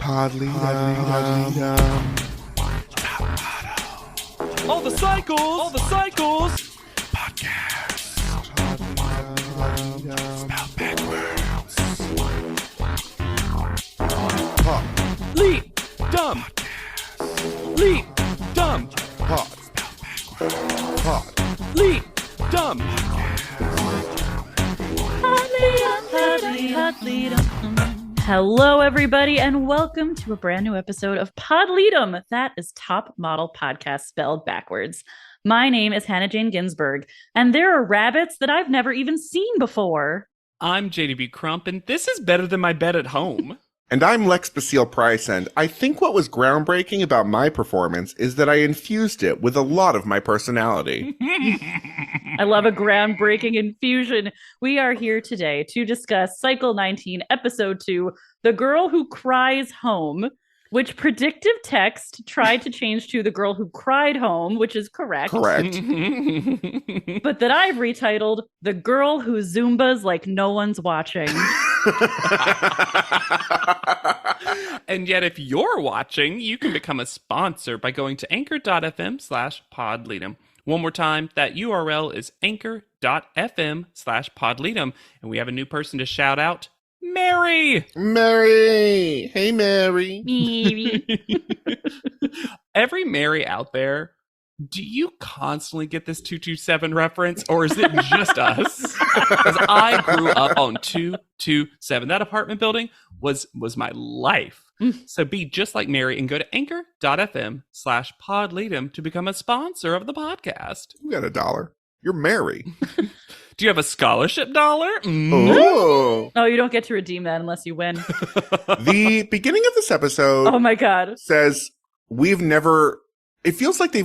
All the cycles. Podcast. Spelled backwards. Leap, dumb. Leap, dumb. Leap, dumb. Hello, everybody, and welcome to a brand new episode of Podleadum. That is Top Model Podcast spelled backwards. My name is Hannah Jane Ginsburg, and there are rabbits that I've never even seen before. I'm JDB Crump, and this is better than my bed at home. And I'm Lex Basile Price, and I think what was groundbreaking about my performance is that I infused it with a lot of my personality. I love a groundbreaking infusion. We are here today to discuss Cycle 19, Episode 2, The Girl Who Cries Home, which predictive text tried to change to The Girl Who Cried Home, which is correct. Correct. But that I've retitled The Girl Who Zumbas Like No One's Watching. And yet, if you're watching, you can become a sponsor by going to anchor.fm/podleadum. One more time, that URL is anchor.fm/podleadum. And we have a new person to shout out, Mary! Mary! Hey, Mary. Every Mary out there, do you constantly get this 227 reference, or is it just us? Because I grew up on 227. That apartment building was my life. So be just like Mary and go to anchor.fm/podleadum to become a sponsor of the podcast. You got $1. You're Mary. Do you have a scholarship dollar? Oh. Oh, you don't get to redeem that unless you win. The beginning of this episode Oh my God. says we've never... It feels like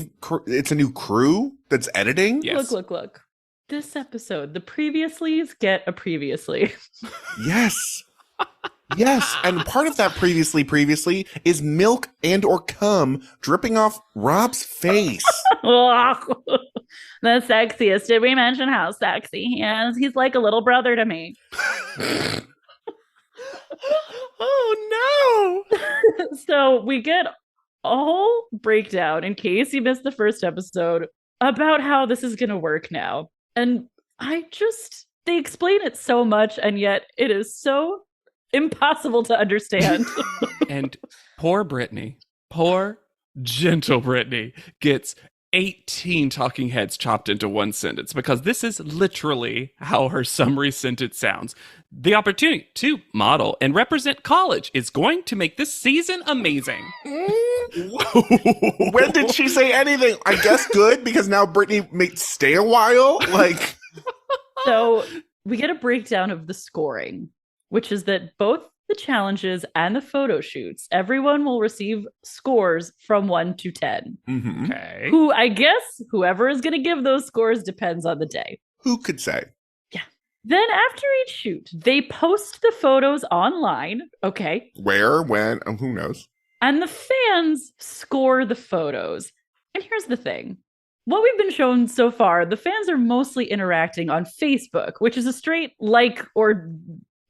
it's a new crew that's editing. Yes. Look. This episode, the previouslys get a previously. Yes. Yes. And part of that previously is milk and or cum dripping off Rob's face. The sexiest. Did we mention how sexy he is? He's like a little brother to me. Oh, no. So we get a whole breakdown, in case you missed the first episode, about how this is going to work now. And they explain it so much, and yet it is so impossible to understand. And poor Brittany, poor gentle Brittany, gets 18 talking heads chopped into one sentence, because this is literally how her summary sentence sounds. The opportunity to model and represent college is going to make this season amazing. When did she say anything? I guess good, because now Brittany may stay a while. Like, So we get a breakdown of the scoring, which is that both the challenges and the photo shoots, everyone will receive scores from 1 to 10. mm-hmm. Okay. Who, I guess, whoever is going to give those scores depends on the day. Who could say? Then after each shoot, they post the photos online. Okay. Where, when, who knows? And the fans score the photos. And here's the thing. What we've been shown so far, the fans are mostly interacting on Facebook, which is a straight like or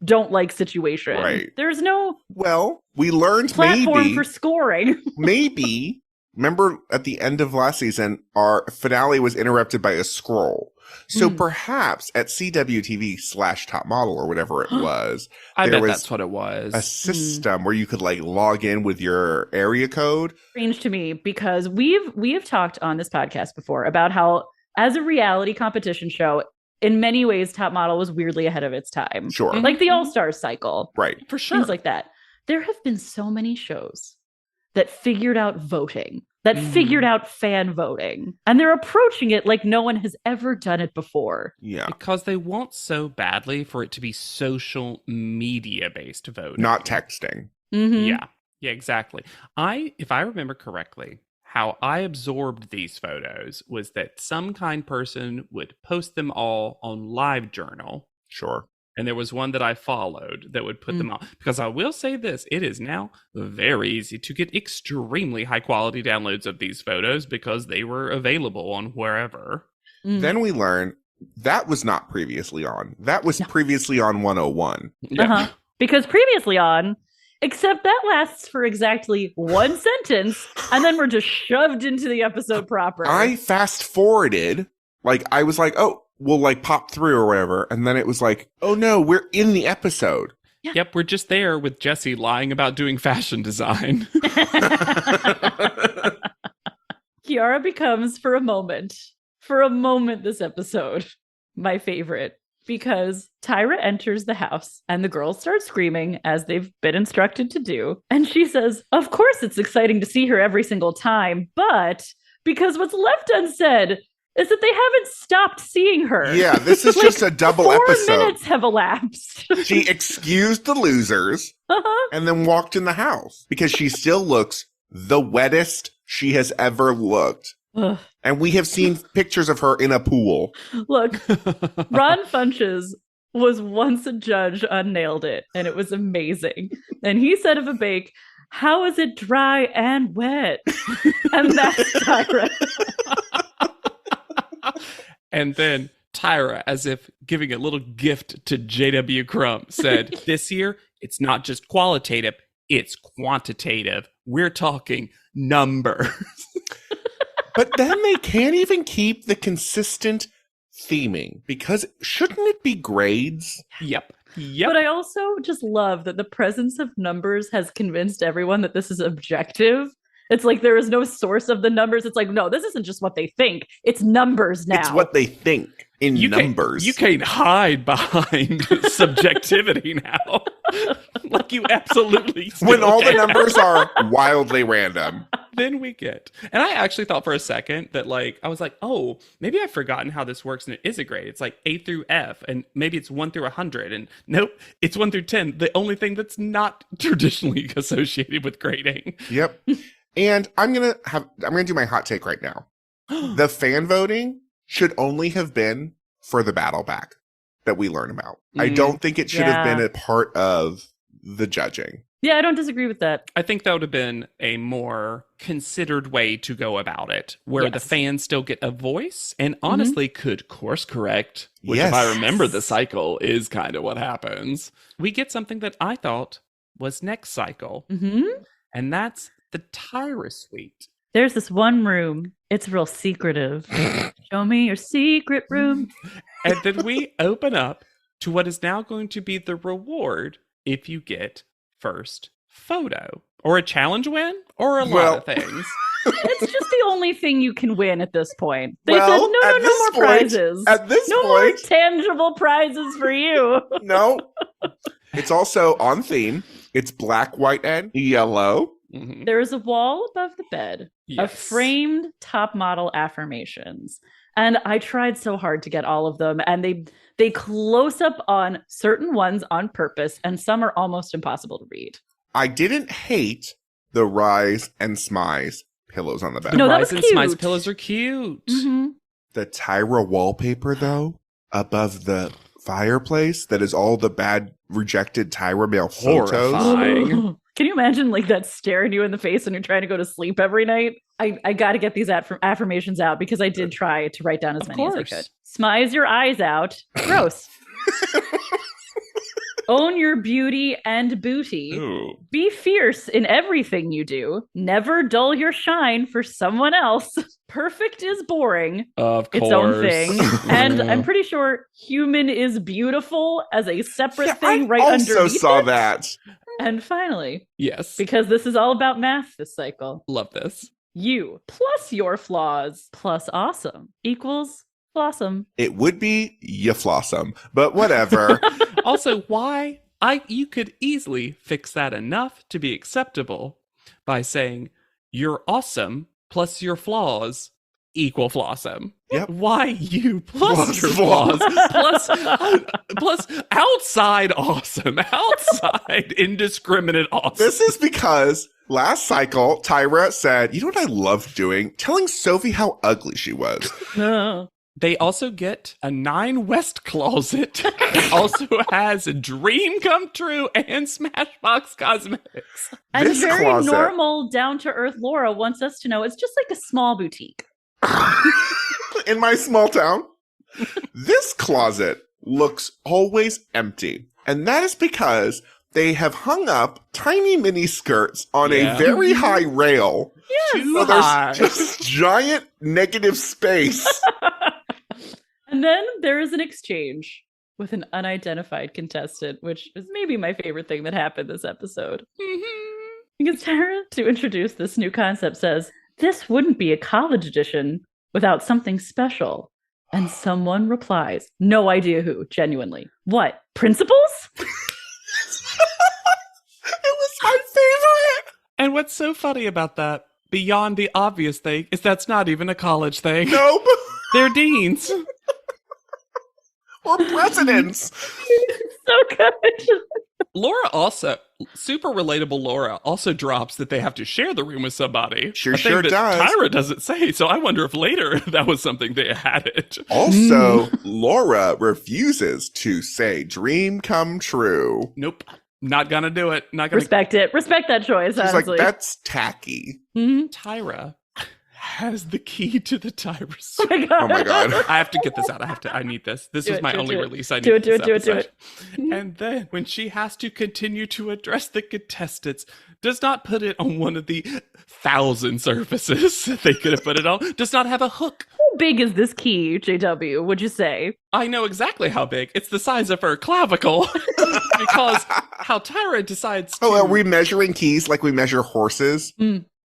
don't like situation. Right. There's no Well, we learned platform for scoring. maybe, remember at the end of last season, our finale was interrupted by a scroll. So perhaps at CWTV/Top Model or whatever it was, I there bet was that's what it was. a system where you could like log in with your area code. Strange to me, because we've talked on this podcast before about how, as a reality competition show, in many ways, Top Model was weirdly ahead of its time. Sure. Like the All-Stars cycle. Right. For sure. Things like that. There have been so many shows that figured out voting, that figured out fan voting, and they're approaching it like no one has ever done it before. Yeah. Because they want so badly for it to be social media based voting. Not texting. Mm-hmm. Yeah, exactly. If I remember correctly, how I absorbed these photos was that some kind person would post them all on LiveJournal. Sure. And there was one that I followed that would put them on. Because I will say this, it is now very easy to get extremely high quality downloads of these photos because they were available on wherever. Then we learn that was not previously on. That was previously on 101. Uh-huh. Because previously on, Except that lasts for exactly one sentence, and then we're just shoved into the episode proper. I fast forwarded. Like, I was like, oh, we'll like pop through or whatever. And then it was like, oh no, we're in the episode. Yeah. Yep, we're just there with Jesse lying about doing fashion design. Kiara becomes, for a moment this episode, my favorite. Because Tyra enters the house and the girls start screaming as they've been instructed to do. And she says, of course it's exciting to see her every single time, but because what's left unsaid is that they haven't stopped seeing her. Yeah, this is just a double 4 episode. minutes have elapsed. She excused the losers and then walked in the house because she still looks the wettest she has ever looked. Ugh. And we have seen pictures of her in a pool. Look, Ron Funches was once a judge on Nailed It, and it was amazing. And he said of a bake, how is it dry and wet? And that's Tyra. And then Tyra, as if giving a little gift to J.W. Crump, said, this year, it's not just qualitative, it's quantitative. We're talking numbers. But then they can't even keep the consistent theming because shouldn't it be grades? Yep. But I also just love that the presence of numbers has convinced everyone that this is objective. It's like there is no source of the numbers. It's like, no, this isn't just what they think. It's numbers now. It's what they think in numbers. You can't hide behind subjectivity now. Like you absolutely still when all the can. numbers are wildly random. Then we get. And I actually thought for a second that I was like, oh, maybe I've forgotten how this works and it is a grade. It's like A through F and maybe it's 1 through 100 and nope, it's 1 through 10. The only thing that's not traditionally associated with grading. Yep. And I'm going to do my hot take right now. The fan voting should only have been for the battle back that we learn about. I don't think it should have been a part of the judging. Yeah, I don't disagree with that. I think that would have been a more considered way to go about it, where the fans still get a voice and honestly could course correct, which if I remember the cycle is kind of what happens. We get something that I thought was next cycle, and that's the Tyra Suite. There's this one room. It's real secretive. Show me your secret room. And then we open up to what is now going to be the reward if you get first photo. Or a challenge win, or a lot of things. It's just the only thing you can win at this point. They Well, said, no more prizes. At this no point, more tangible prizes for you. No. It's also on theme. It's black, white, and yellow. Mm-hmm. There is a wall above the bed of framed top model affirmations. And I tried so hard to get all of them. And they close up on certain ones on purpose. And some are almost impossible to read. I didn't hate the Rise and Smize pillows on the bed. No, that Rise was and cute. Smize pillows are cute. Mm-hmm. The Tyra wallpaper, though, above the fireplace, that is all the bad, rejected Tyra mail photos. Horrifying. Can you imagine that staring you in the face when you're trying to go to sleep every night? I got to get these affirmations out because I did try to write down as many as I could. Smize your eyes out. Gross. Own your beauty and booty. Ooh. Be fierce in everything you do. Never dull your shine for someone else. Perfect is boring. Of course. Its own thing. And I'm pretty sure human is beautiful as a separate thing right underneath it. I also saw that. And finally, yes, because this is all about math this cycle. Love this. You plus your flaws plus awesome equals flossom. It would be ya flossom, but whatever. Also, why? You could easily fix that enough to be acceptable by saying you're awesome plus your flaws equal flossom. Yep. Why you plus your flaws plus outside awesome, outside indiscriminate awesome. This is because last cycle, Tyra said, you know what I loved doing? Telling Sophie how ugly she was. They also get a 9 West closet. It also has a Dream Come True and Smashbox Cosmetics. And This very closet- normal, down-to-earth Laura wants us to know it's just like a small boutique. In my small town, this closet looks always empty. And that is because they have hung up tiny mini skirts on Yeah. a very high rail. Too So high. there's just giant negative space. And then there is an exchange with an unidentified contestant, which is maybe my favorite thing that happened this episode. Because Tara, to introduce this new concept, says, "This wouldn't be a college edition without something special." And someone replies, no idea who, genuinely. What, principals? It was my favorite. And what's so funny about that, beyond the obvious thing, is that's not even a college thing. Nope. They're deans. Or presidents. So good. Laura also, super relatable Laura, also drops that they have to share the room with somebody. Sure, A thing sure that does. Tyra doesn't say, so I wonder if later that was something they added. Also, Laura refuses to say dream come true. Nope. Not gonna do it. Not gonna. Respect it. Respect that choice, She's honestly. like, that's tacky. Mhm. Tyra has the key to the Tyra Oh my god. Oh my god. I have to get this out. I need this. This Do was it, my do it, only do it. release. I need Do it, this do it, do it, episode. And then when she has to continue to address the contestants, does not put it on one of the 1,000 surfaces that they could have put it on. Does not have a hook. How big is this key, JW, would you say? I know exactly how big. It's the size of her clavicle. Because how Tyra decides to... Oh, are we measuring keys like we measure horses?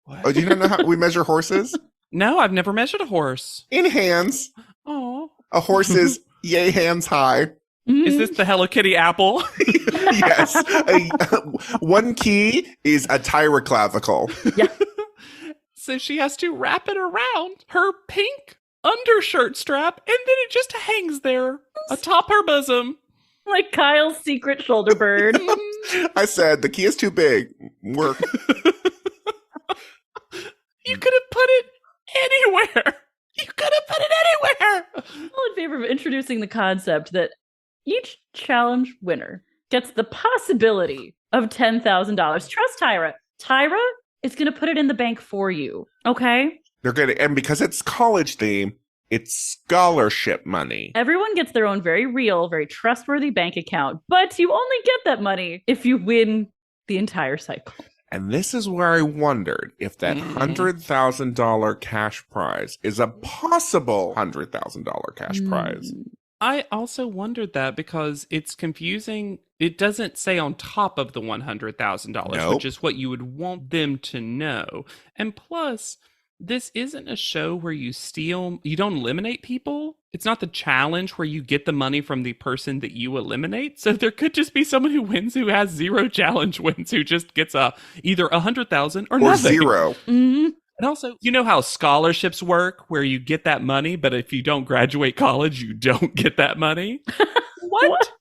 What? Oh, do you not know how we measure horses? No, I've never measured a horse. In hands. Oh. A horse is yay hands high. Is this the Hello Kitty apple? Yes. One key is a Tyra clavicle. So she has to wrap it around her pink undershirt strap, and then it just hangs there atop her bosom. Like Kyle's secret shoulder bird? I said the key is too big. Work. You could have put it anywhere. You could have put it anywhere. All in favor of introducing the concept that each challenge winner gets the possibility of $10,000. Trust Tyra. Tyra is going to put it in the bank for you. Okay? They're good. And because it's college theme, it's scholarship money. Everyone gets their own very real, very trustworthy bank account, but you only get that money if you win the entire cycle. And this is where I wondered if that $100,000 cash prize is a possible $100,000 cash prize. I also wondered that because it's confusing. It doesn't say on top of the $100,000, Nope. which is what you would want them to know. And plus, this isn't a show where you don't eliminate people. It's not the challenge where you get the money from the person that you eliminate. So there could just be someone who wins who has 0 challenge wins, who just gets either 100,000 or nothing. 0. Mm-hmm. And also, you know how scholarships work, where you get that money, but if you don't graduate college, you don't get that money? What?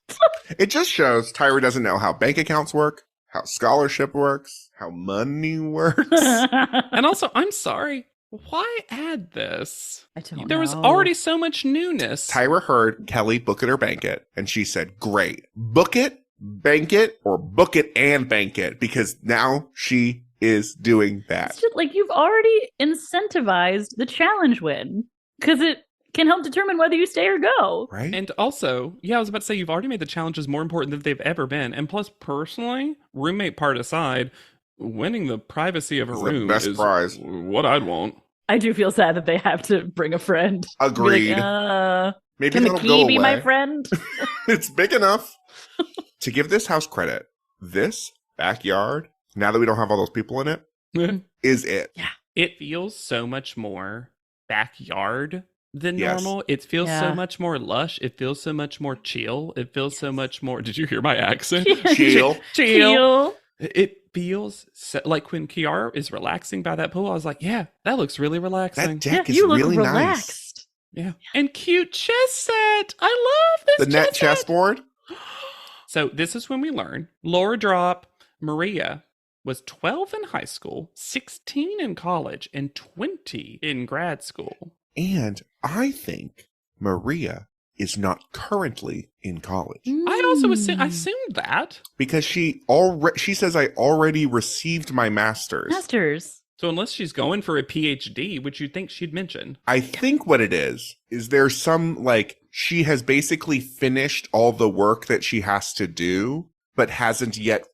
It just shows Tyra doesn't know how bank accounts work, how scholarship works, how money works. And also, I'm sorry. Why add this? I don't know. There was already so much newness. Tyra heard Kelly book it or bank it, and she said, great. Book it, bank it, or book it and bank it, because now she is doing that. It's just like you've already incentivized the challenge win because it can help determine whether you stay or go. Right? And also, I was about to say, you've already made the challenges more important than they've ever been. And plus, personally, roommate part aside, winning the privacy of a It's the room best is prize. what I'd want. I do feel sad that they have to bring a friend. Agreed. Be like, Maybe can the that'll key go be away. my friend? It's big enough. To give this house credit, this backyard, now that we don't have all those people in it, is it. It feels so much more backyard than Yes. normal. It feels so Yeah. much more lush. It feels so much more chill. It feels so much more. Did you hear my accent? Chill. Chill. It feels so, like when Kiara is relaxing by that pool, I was like, yeah, that looks really relaxing. That deck is you look really nice. relaxed. Yeah. And cute chess set. I love this The net chess set. chessboard. So this is when we learn Laura drop Maria was 12 in high school, 16 in college, and 20 in grad school. And I think Maria is not currently in college I also assumed that. because she says I already received my master's. Masters. So unless she's going for a PhD, which you'd think she'd mention. I think what it is there's some, like, she has basically finished all the work that she has to do but hasn't yet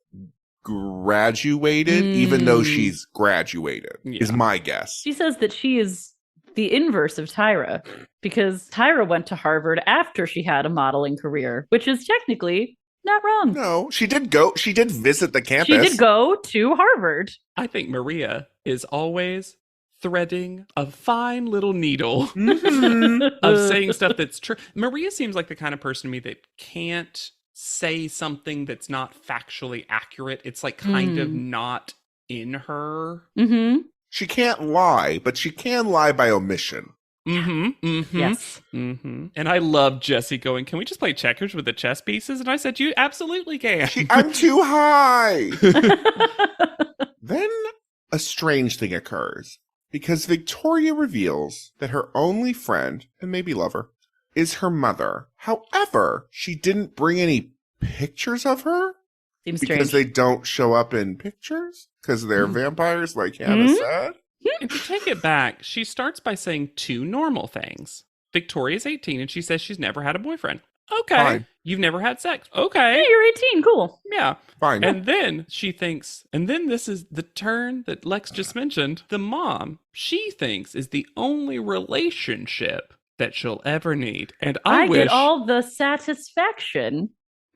graduated, even though she's graduated, is my guess. She says that she is the inverse of Tyra, because Tyra went to Harvard after she had a modeling career, which is technically not wrong. No, she did visit the campus. She did go to Harvard. I think Maria is always threading a fine little needle of saying stuff that's true. Maria seems like the kind of person to me that can't say something that's not factually accurate. It's like kind of not in her. She can't lie, but she can lie by omission. Yes. And I love Jessie going, can we just play checkers with the chess pieces? And I said, you absolutely can. I'm too high. Then a strange thing occurs, because Victoria reveals that her only friend, and maybe lover, is her mother. However, she didn't bring any pictures of her. Seems because strange. they don't show up in pictures because they're vampires, like Hannah said. And to take it back, she starts by saying two normal things. Victoria's 18 and she says she's never had a boyfriend. Okay. Fine. You've never had sex. Okay. Hey, you're 18. Cool. Yeah. Fine. And then she thinks, and then this is the turn that Lex just mentioned. The mom, she thinks, is the only relationship that she'll ever need. And I wish get all the satisfaction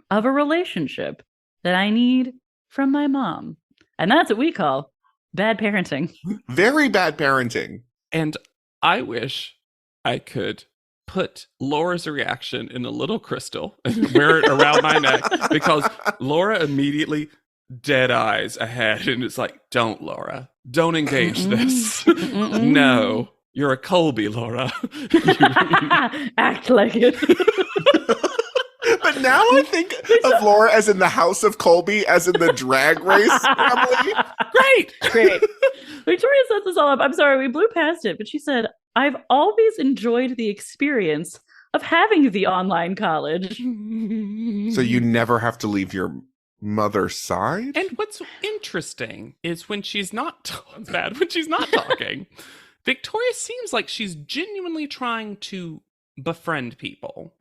of a relationship that I need from my mom. And that's what we call bad parenting. Very bad parenting. And I wish I could put Laura's reaction in a little crystal and wear it around my neck, because Laura immediately dead eyes ahead and it's like, don't, Laura, don't engage this. No, you're a Colby, Laura. Act like it. But now I think of Laura as in the House of Colby, as in the Drag Race family. Great. Victoria sets this all up. I'm sorry, we blew past it, but she said, I've always enjoyed the experience of having the online college. So you never have to leave your mother's side? And what's interesting is when she's not talking, Victoria seems like she's genuinely trying to befriend people.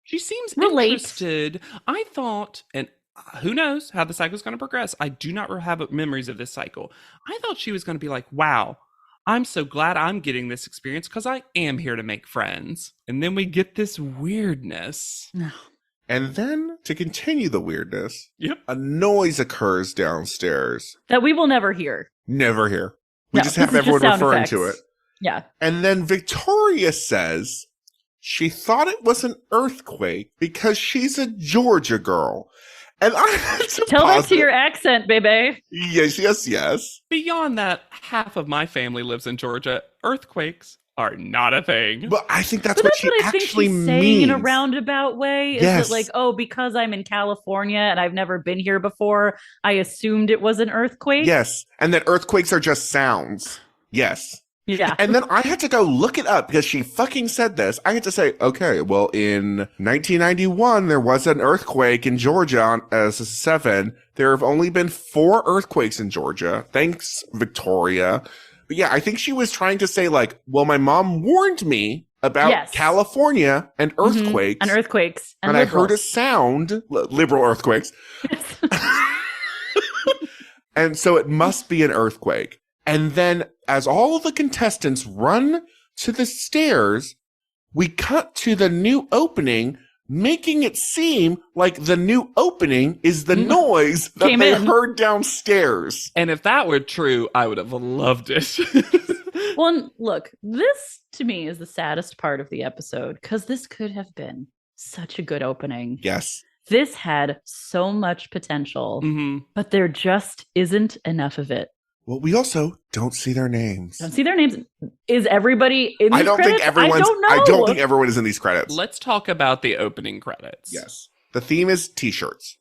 She seems interested. I thought, and who knows how the cycle's going to progress. I do not have memories of this cycle. I thought she was going to be like, wow, I'm so glad I'm getting this experience because I am here to make friends. And then we get this weirdness. No. And then, to continue the weirdness, a noise occurs downstairs. That we will never hear. Never hear. We just have everyone referring to it. Yeah. And then Victoria says she thought it was an earthquake because she's a Georgia girl. And I had to tell that to your accent, baby. Yes. Beyond that, half of my family lives in Georgia. Earthquakes are not a thing. But I think that's what she actually means. Saying in a roundabout way. Is yes. It like, oh, because I'm in California and I've never been here before, I assumed it was an earthquake? Yes. And that earthquakes are just sounds. Yes. Yeah. And then I had to go look it up because she fucking said this. I had to say, okay, well, in 1991, there was an earthquake in Georgia as a 7. There have only been 4 earthquakes in Georgia. Thanks, Victoria. But yeah, I think she was trying to say like, well, my mom warned me about California and earthquakes. And earthquakes. And I heard a sound, liberal earthquakes. And so it must be an earthquake. And then as all the contestants run to the stairs, we cut to the new opening, making it seem like the new opening is the noise that they heard downstairs. And if that were true, I would have loved it. Well, look, this to me is the saddest part of the episode because this could have been such a good opening. Yes. This had so much potential, but there just isn't enough of it. Well, we also don't see their names. Don't see their names. Is everybody in these credits? I don't think everyone is in these credits. Let's talk about the opening credits. Yes. The theme is t-shirts.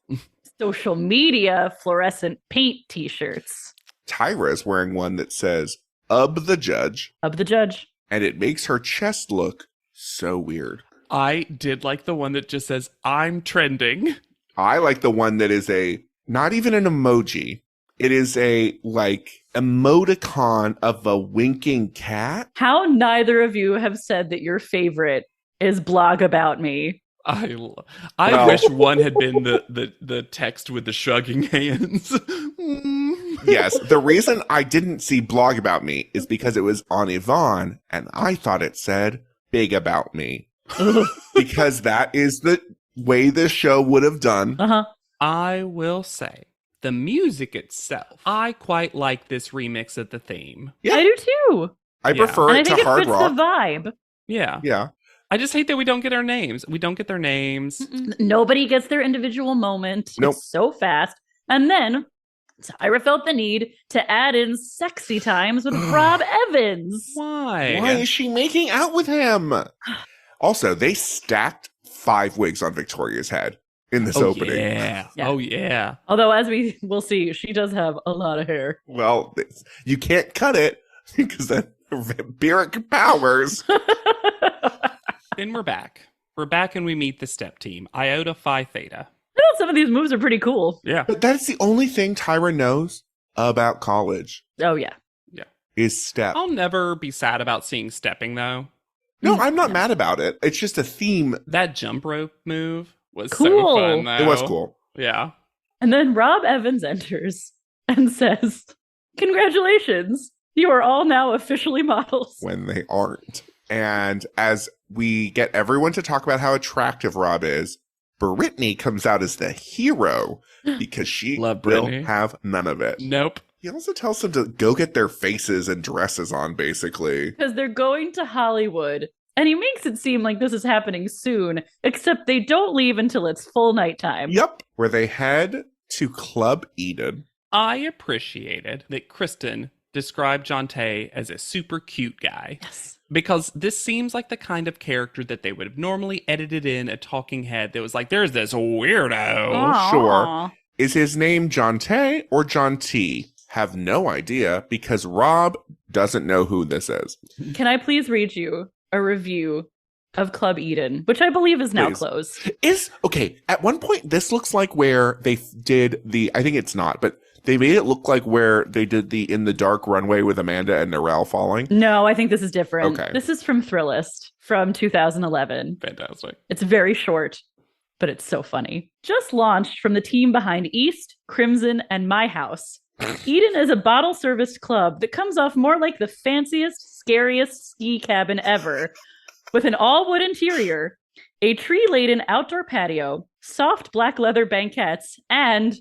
Social media fluorescent paint t-shirts. Tyra is wearing one that says, "Ub the Judge." Ub the Judge. And it makes her chest look so weird. I did like the one that just says, "I'm trending." I like the one that is not even an emoji. It is a, emoticon of a winking cat. How neither of you have said that your favorite is Blog About Me. I Well- wish one had been the text with the shrugging hands. Yes, the reason I didn't see blog about me is because it was on Yvonne, and I thought it said big about me. Because that is the way this show would have done. Uh-huh. I will say, the music itself, I quite like this remix of the theme. Yeah. I do too. I Yeah. prefer And I it think to it hard fits rock. the vibe. Yeah. Yeah. I just hate that we don't get our names. We don't get their names. Nobody gets their individual moment. Nope. It's so fast. And then Tyra felt the need to add in sexy times with Rob Evans. Why? Why is she making out with him? Also, they stacked 5 wigs on Victoria's head in this opening. Yeah. Yeah. Oh, yeah. Although, as we will see, she does have a lot of hair. Well, you can't cut it because then vampiric powers. Then we're back. We're back and we meet the step team. Iota Phi Theta. Well, some of these moves are pretty cool. Yeah. But that's the only thing Tyra knows about college Oh, yeah. is step. I'll never be sad about seeing stepping, though. No, I'm not mad about it. It's just a theme. That jump rope move was so Cool. fun, though. It was cool. Yeah. And then Rob Evans enters and says, "Congratulations. You are all now officially models." When they aren't. And as we get everyone to talk about how attractive Rob is, Brittany comes out as the hero because she Love will Brittany. have none of it. Nope. He also tells them to go get their faces and dresses on, basically. Because they're going to Hollywood. And he makes it seem like this is happening soon, except they don't leave until it's full nighttime. Yep. Where they head to Club Eden. I appreciated that Kristen described Jonte as a super cute guy. Yes. Because this seems like the kind of character that they would have normally edited in a talking head that was like, there's this weirdo. Aw. sure. Is his name John Tay or John T? Have no idea because Rob doesn't know who this is. Can I please read you a review of Club Eden, which I believe is now Please. closed? Okay, at one point, this looks like where they did I think it's not, but they made it look like where they did the In the Dark runway with Amanda and Narelle falling. No, I think this is different. Okay. This is from Thrillist from 2011. Fantastic. It's very short, but it's so funny. Just launched from the team behind East, Crimson, and My House. Eden is a bottle serviced club that comes off more like the fanciest, scariest ski cabin ever, with an all wood interior, a tree laden outdoor patio, soft black leather banquettes, and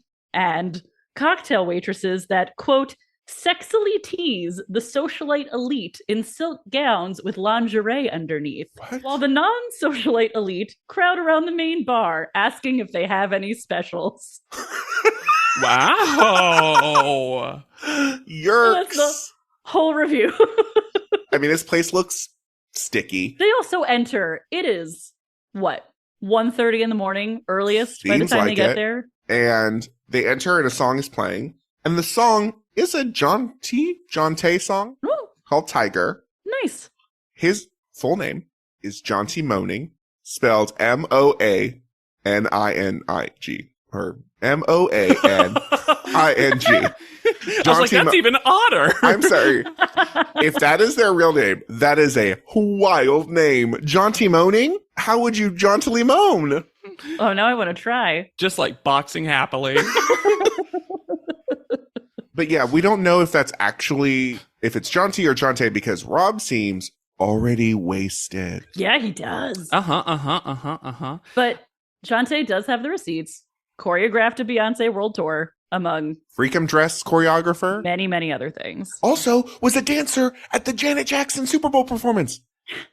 cocktail waitresses that, quote, sexily tease the socialite elite in silk gowns with lingerie underneath, What? while the non-socialite elite crowd around the main bar asking if they have any specials. Wow. Yerks. That's the whole review. I mean, this place looks sticky. They also enter. It is, what, 1:30 in the morning, earliest by the Seems time they like get it. there? And they enter and a song is playing. And the song is a John Tay song Oh, called Tiger. nice. His full name is John T. Moaning, spelled Moaning, or Moaning. I was like, that's even odder. I'm sorry. If that is their real name, that is a wild name. John T. Moaning? How would you jauntily moan? Oh, now I want to try. Just like boxing happily. But yeah, we don't know if that's actually, if it's John T or John Tay because Rob seems already wasted. Yeah, he does. But Jonte does have the receipts, choreographed a Beyonce world tour, among Freakum dress choreographer. many, many other things. Also was a dancer at the Janet Jackson Super Bowl performance.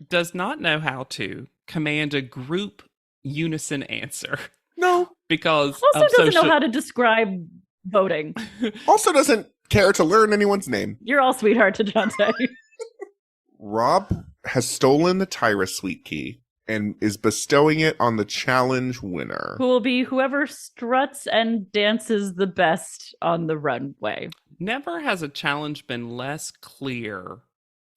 Does not know how to command a group unison answer. No. Because Also of doesn't social- know how to describe voting. Also doesn't care to learn anyone's name. You're all sweetheart to Jonte. Rob has stolen the Tyra Sweet Key and is bestowing it on the challenge winner. Who will be whoever struts and dances the best on the runway. Never has a challenge been less clear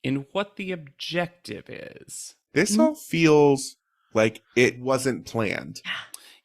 in what the objective is. This all feels like it wasn't planned.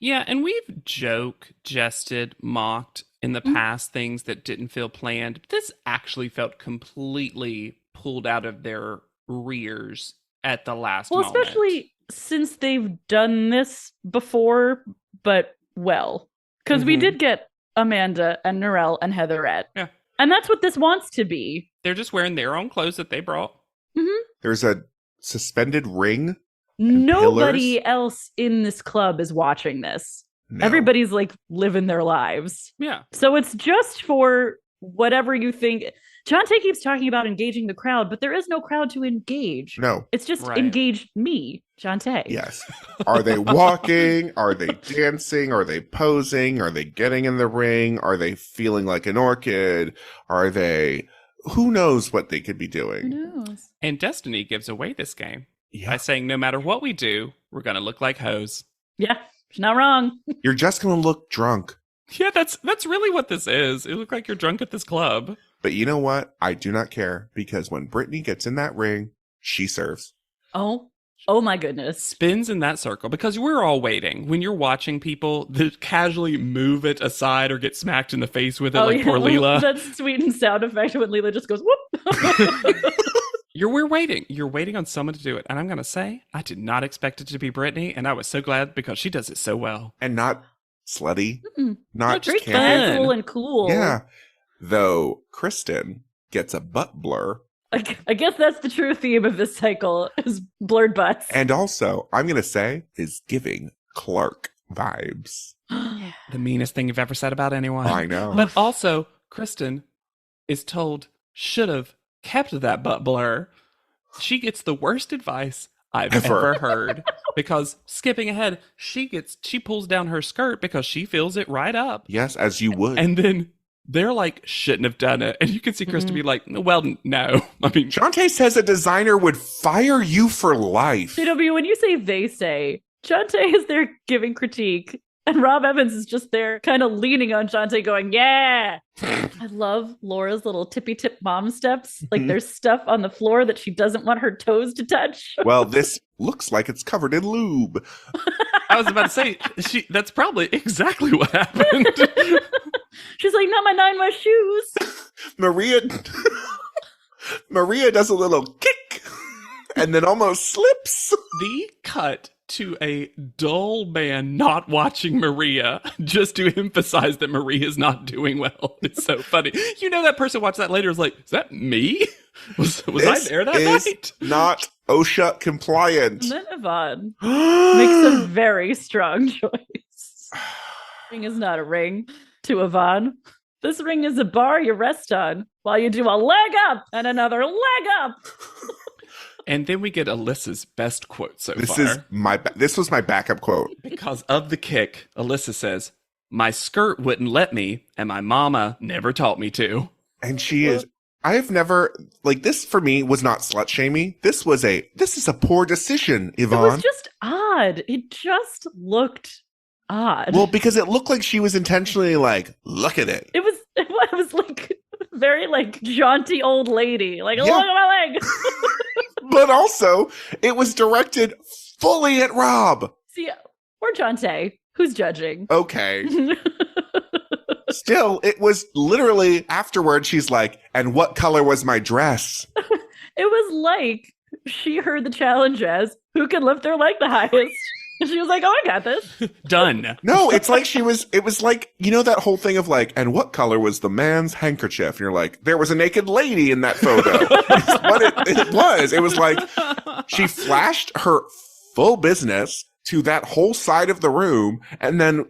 Yeah, and we've jested, mocked in the past things that didn't feel planned. But this actually felt completely pulled out of their rears at the last moment. Especially since they've done this before, but well. Because we did get Amanda and Narelle and Heatherette. Yeah. And that's what this wants to be. They're just wearing their own clothes that they brought. Mm-hmm. There's a suspended ring. Nobody else in this club is watching this. No. Everybody's like living their lives. Yeah. So it's just for whatever you think. Jonte keeps talking about engaging the crowd, but there is no crowd to engage. No. It's just engage me, Jonte. Yes. Are they walking? Are they dancing? Are they posing? Are they getting in the ring? Are they feeling like an orchid? Are they... Who knows what they could be doing? Who knows? And Destiny gives away this game Yeah. by saying no matter what we do, we're going to look like hoes. Yeah, she's not wrong. You're just going to look drunk. Yeah, that's really what this is. It looked like you're drunk at this club. But you know what? I do not care, because when Brittany gets in that ring, she serves. Oh my goodness. Spins in that circle, because we're all waiting. When you're watching people that casually move it aside or get smacked in the face with it, like poor Leela. That's sweet and sound effect when Leela just goes, whoop. We're waiting. You're waiting on someone to do it. And I'm going to say, I did not expect it to be Brittany, and I was so glad because she does it so well. And not slutty. Mm-mm. Not Very campy. casual and cool. Yeah. Though Kristen gets a butt blur. I guess that's the true theme of this cycle is blurred butts. And also, I'm going to say, is giving Clark vibes. The meanest thing you've ever said about anyone. I know. But also, Kristen is told, should have kept that butt blur. She gets the worst advice I've ever heard. Because skipping ahead, she pulls down her skirt because she feels it right up. Yes, as you would. And then they're like, shouldn't have done it. And you can see Kristen be like, well, no. I mean, Jonte says a designer would fire you for life. JW, when you say they say, Jonte is there giving critique. And Rob Evans is just there kind of leaning on Jonte going, yeah. I love Laura's little tippy-tip mom steps. Like there's stuff on the floor that she doesn't want her toes to touch. Well, this looks like it's covered in lube. I was about to say, that's probably exactly what happened. She's like, not my 9 West shoes. Maria does a little kick and then almost slips. The cut to a dull man not watching Maria just to emphasize that Maria's not doing well. It's so funny. You know, that person watched that later is like, is that me? Was I there that night? Not OSHA compliant. And then Yvonne makes a very strong choice. Ring is not a ring to Yvonne. This ring is a bar you rest on while you do a leg up and another leg up. And then we get Alyssa's best quote so This far. This was my backup quote. Because of the kick, Alyssa says, my skirt wouldn't let me, and my mama never taught me to. And she is, I've never, like, this for me was not slut shaming. This is a poor decision, Yvonne. It was just odd. It just looked odd. Well, because it looked like she was intentionally like, look at it. It was like very like jaunty old lady. Like, look at my leg. But also, it was directed fully at Rob. See, or Jonte, who's judging. Okay. Still, it was literally afterward, she's like, and what color was my dress? It was like she heard the challenge as, who can lift their leg the highest? And she was like, oh, I got this. Done. No, it's like it was like, you know, that whole thing of like, and what color was the man's handkerchief? And you're like, there was a naked lady in that photo. What it was. It was like, she flashed her full business to that whole side of the room. And then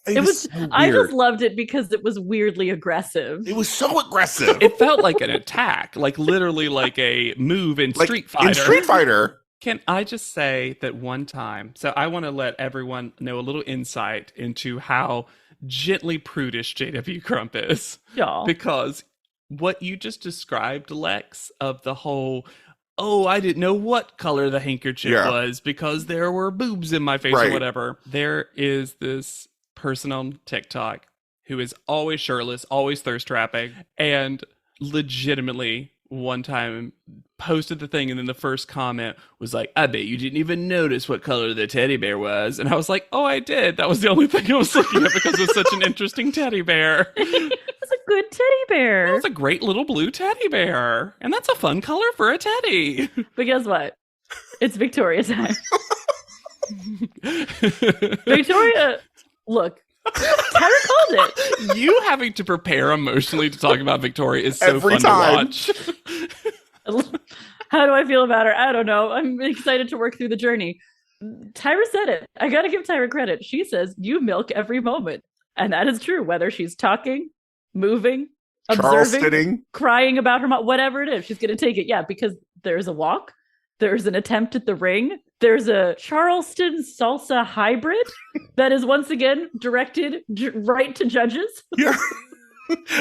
it was so weird. I just loved it because it was weirdly aggressive. It was so aggressive. It felt like an attack, like literally like a move in Like, Street Fighter. In Street Fighter. Can I just say that one time, so I want to let everyone know a little insight into how gently prudish JW Crump is. Y'all. Because what you just described, Lex, of the whole, oh, I didn't know what color the handkerchief was because there were boobs in my face or whatever. There is this person on TikTok who is always shirtless, always thirst trapping, and legitimately one time posted the thing, and then the first comment was like, I bet you didn't even notice what color the teddy bear was. And I was like, oh, I did. That was the only thing I was looking at because it was such an interesting teddy bear. It was a good teddy bear. It was a great little blue teddy bear. And that's a fun color for a teddy. But guess what? It's Victoria time. Victoria, look, Tyra called it. You having to prepare emotionally to talk about Victoria is so Every fun time. to watch. How do I feel about her? I don't know. I'm excited to work through the journey. Tyra said it. I gotta give Tyra credit. She says, you milk every moment. And that is true, whether she's talking, moving, Charles observing, sitting. crying about her mom, whatever it is, she's gonna take it. Yeah, because there's a walk, there's an attempt at the ring, there's a Charleston salsa hybrid that is once again directed right to judges. Yeah.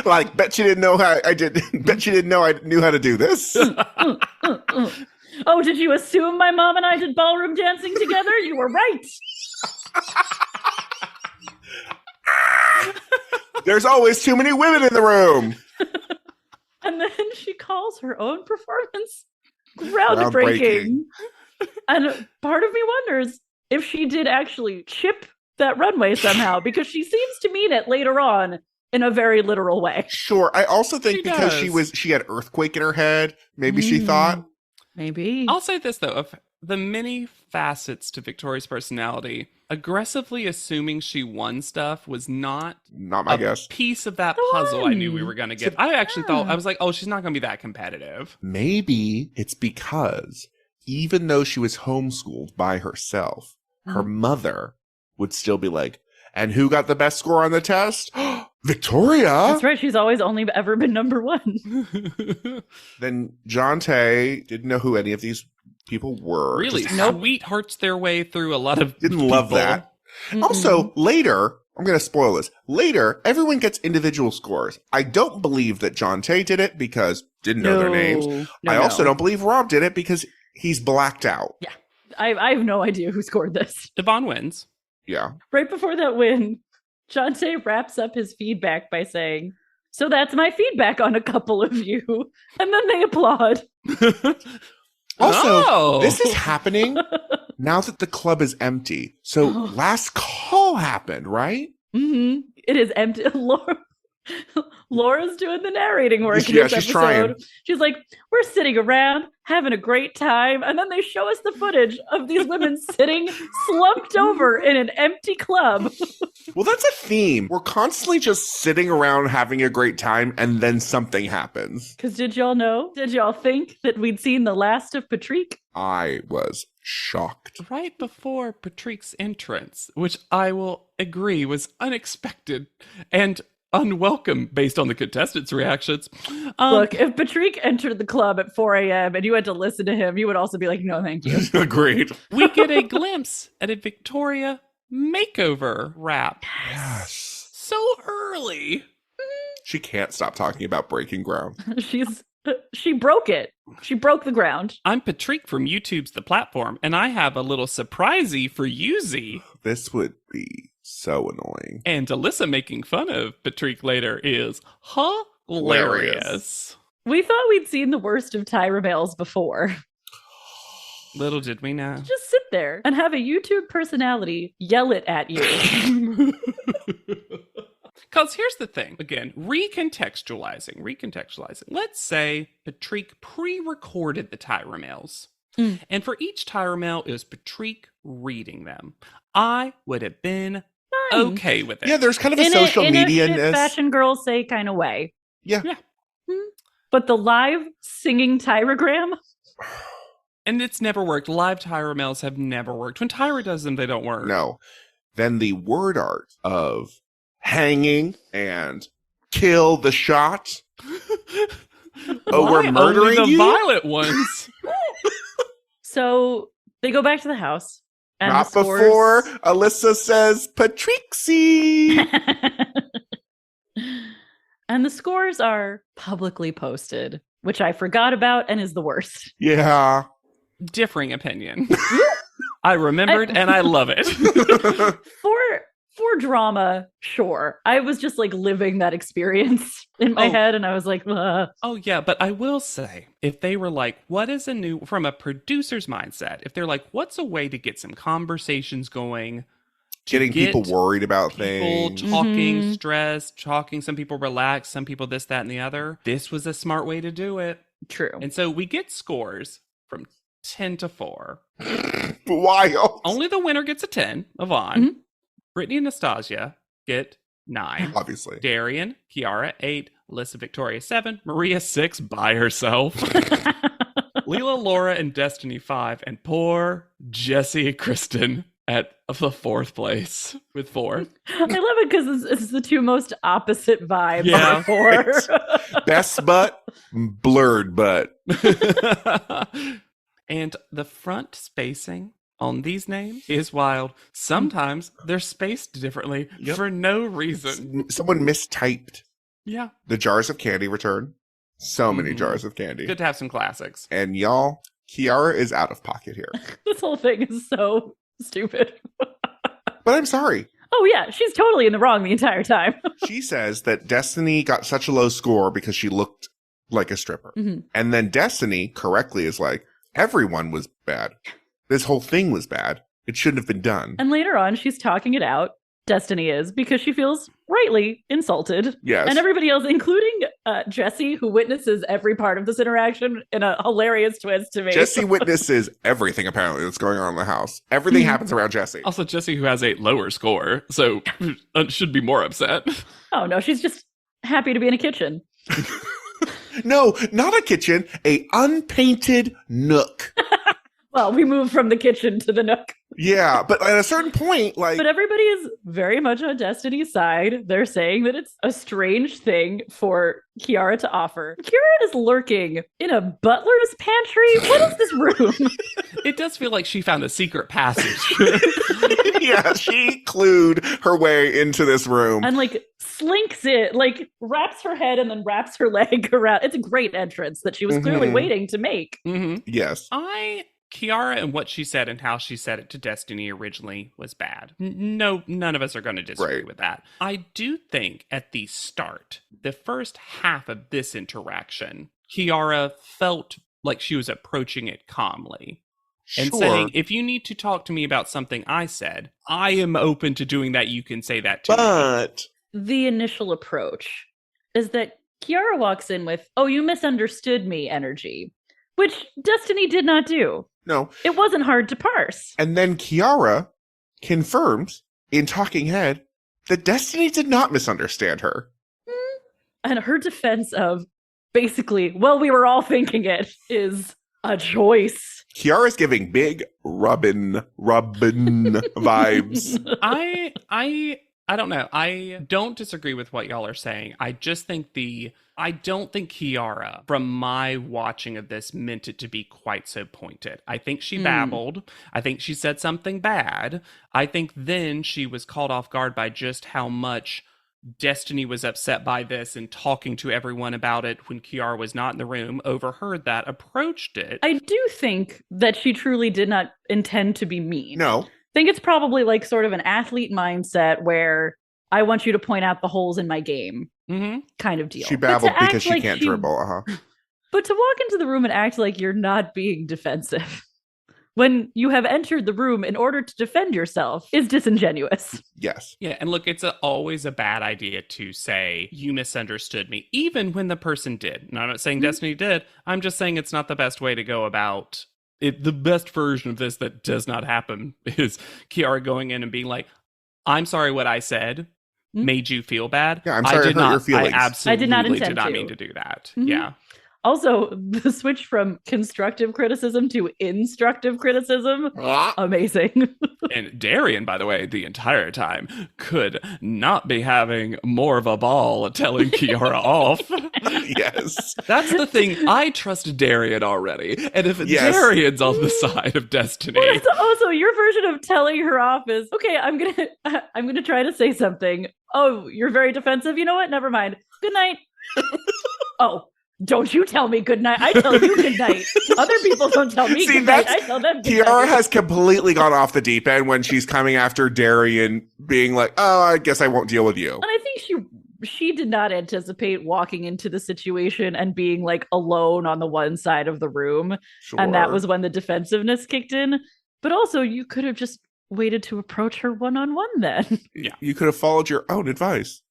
Like, bet you didn't know how I did. Bet you didn't know I knew how to do this. Oh, did you assume my mom and I did ballroom dancing together? You were right. There's always too many women in the room. And then she calls her own performance groundbreaking. And part of me wonders if she did actually chip that runway somehow, because she seems to mean it later on in a very literal way. Sure. I also think She because does. she had earthquake in her head, maybe she thought. Maybe. I'll say this, though. Of the many facets to Victoria's personality, aggressively assuming she won stuff was not Not my a guess. piece of that The puzzle I knew we one. were going to get. I actually thought, Yeah. I was like, oh, she's not going to be that competitive. Maybe it's because even though she was homeschooled by herself, her mother would still be like, and who got the best score on the test? Victoria. That's right. She's always only ever been number one. Then John Tay didn't know who any of these people were. Really Just sweethearts their way through a lot of didn't love people. that. Also, later, I'm going to spoil this. Later, everyone gets individual scores. I don't believe that John Tay did it because didn't know their names. I also don't believe Rob did it because he's blacked out. Yeah. I have no idea who scored this. Devon wins. Yeah. Right before that win, Jonte wraps up his feedback by saying, so that's my feedback on a couple of you. And then they applaud. Also, Oh. this is happening now that the club is empty. So last call happened, right? Mm-hmm. It is empty. Laura's doing the narrating work in Yeah, this she's episode. trying. She's like, we're sitting around having a great time. And then they show us the footage of these women sitting slumped over in an empty club. Well, that's a theme. We're constantly just sitting around having a great time and then something happens. Because did y'all know? Did y'all think that we'd seen the last of Patrick? I was shocked. Right before Patrick's entrance, which I will agree was unexpected and unwelcome based on the contestants' reactions. Look, if Patrick entered the club at 4 a.m. and you had to listen to him, you would also be like, no, thank you. Agreed. We get a glimpse at a Victoria makeover wrap. Yes. So early. She can't stop talking about breaking ground. She broke it. She broke the ground. I'm Patrick from YouTube's The Platform, and I have a little surprisey for you, Z. This would be so annoying. And Alyssa making fun of Patrick later is hilarious. We thought we'd seen the worst of Tyra Bales before. Little did we know. Just sit there and have a YouTube personality yell it at you. Because here's the thing. Again, recontextualizing. Let's say Patrick pre-recorded the Tyra mails. And for each Tyra mail, it was Patrick reading them. I would have been okay with it. Yeah, there's kind of a social media in a shit fashion girls say kind of way. Yeah. But the live singing Tyragram? And it's never worked. Live Tyra mails have never worked. When Tyra does them, they don't work. No. Then the word art of hanging and kill the shot. Oh, we're Why murdering only the you? violent ones. So they go back to the house. And Not the scores... before Alyssa says Patrixie. And the scores are publicly posted, which I forgot about and is the worst. Yeah. Differing opinion. I remembered and I love it. For drama, sure. I was just like living that experience in my head, and I was like, ugh. Oh, yeah, but I will say, if they were like, what is a new, from a producer's mindset, if they're like, what's a way to get some conversations going? Getting people worried about People things. talking, stressed, talking, some people relaxed, some people this, that, and the other. This was a smart way to do it. True. And so we get scores from 10-4. Wild. Only the winner gets a 10, Yvonne. Mhm. Brittany and Nastasia get 9. Obviously. Darian, Kiara, 8. Alyssa Victoria, 7. Maria, 6 by herself. Leela, Laura, and Destiny, 5. And poor Jessie Kristen at the 4th place with 4. I love it because it's the two most opposite vibes. Yeah. Best butt, blurred butt. And the front spacing on these names is wild. Sometimes they're spaced differently for no reason. Someone mistyped. Yeah. The jars of candy return. So many jars of candy. Good to have some classics. And y'all, Kiara is out of pocket here. This whole thing is so stupid. But I'm sorry. Oh, yeah. She's totally in the wrong the entire time. She says that Destiny got such a low score because she looked like a stripper. Mm-hmm. And then Destiny correctly is like, everyone was bad. This whole thing was bad. It shouldn't have been done. And later on, she's talking it out. Destiny is, because she feels rightly insulted. Yes. And everybody else, including Jessie, who witnesses every part of this interaction in a hilarious twist to me. Jessie witnesses everything, apparently, that's going on in the house. Everything happens around Jessie. Also, Jessie, who has a lower score, so should be more upset. Oh, no, she's just happy to be in a kitchen. No, not a kitchen, a unpainted nook. Well, we moved from the kitchen to the nook. Yeah, but at a certain point, like... But everybody is very much on Destiny's side. They're saying that it's a strange thing for Kiara to offer. Kiara is lurking in a butler's pantry. What is this room? It does feel like she found a secret passage. Yeah, she clued her way into this room. And like slinks it, like wraps her head and then wraps her leg around. It's a great entrance that she was clearly waiting to make. Yes. Kiara and what she said and how she said it to Destiny originally was bad. No, none of us are going to disagree with that. I do think at the start, the first half of this interaction, Kiara felt like she was approaching it calmly. And saying, if you need to talk to me about something I said, I am open to doing that. You can say that to me. But the initial approach is that Kiara walks in with, oh, you misunderstood me energy, which Destiny did not do. No. It wasn't hard to parse. And then Kiara confirms in Talking Head that Destiny did not misunderstand her. And her defense of basically, well, we were all thinking it, is a choice. Kiara's giving big Robin vibes. I don't know. I don't disagree with what y'all are saying. I just think I don't think Kiara, from my watching of this, meant it to be quite so pointed. I think she babbled. I think she said something bad. I think then she was caught off guard by just how much Destiny was upset by this and talking to everyone about it when Kiara was not in the room, overheard that, approached it. I do think that she truly did not intend to be mean. No. I think it's probably like sort of an athlete mindset where I want you to point out the holes in my game kind of deal. She babbled because she can't dribble. But to walk into the room and act like you're not being defensive when you have entered the room in order to defend yourself is disingenuous. Yes. Yeah, and look, it's always a bad idea to say, you misunderstood me, even when the person did. And I'm not saying Destiny did. I'm just saying it's not the best way to go about it. The best version of this that does not happen is Kiara going in and being like, I'm sorry what I said made you feel bad. Yeah, I'm sorry I hurt your feelings. I absolutely did not mean to do that. Mm-hmm. Yeah. Also, the switch from constructive criticism to instructive criticism, amazing. And Darian, by the way, the entire time could not be having more of a ball telling Kiara off. Yes. That's the thing. I trust Darian already. And if Darian's on the side of Destiny. Well, also, your version of telling her off is, okay, I'm gonna try to say something. Oh, you're very defensive. You know what? Never mind. Good night. Oh. Don't you tell me good night. I tell you good night. Other people don't tell me good night. I tell them good Kiara night. has completely gone off the deep end when she's coming after Darian, being like, oh, I guess I won't deal with you. And I think she did not anticipate walking into the situation and being like alone on the one side of the room. Sure. And that was when the defensiveness kicked in. But also you could have just waited to approach her one-on-one then. Yeah. You could have followed your own advice.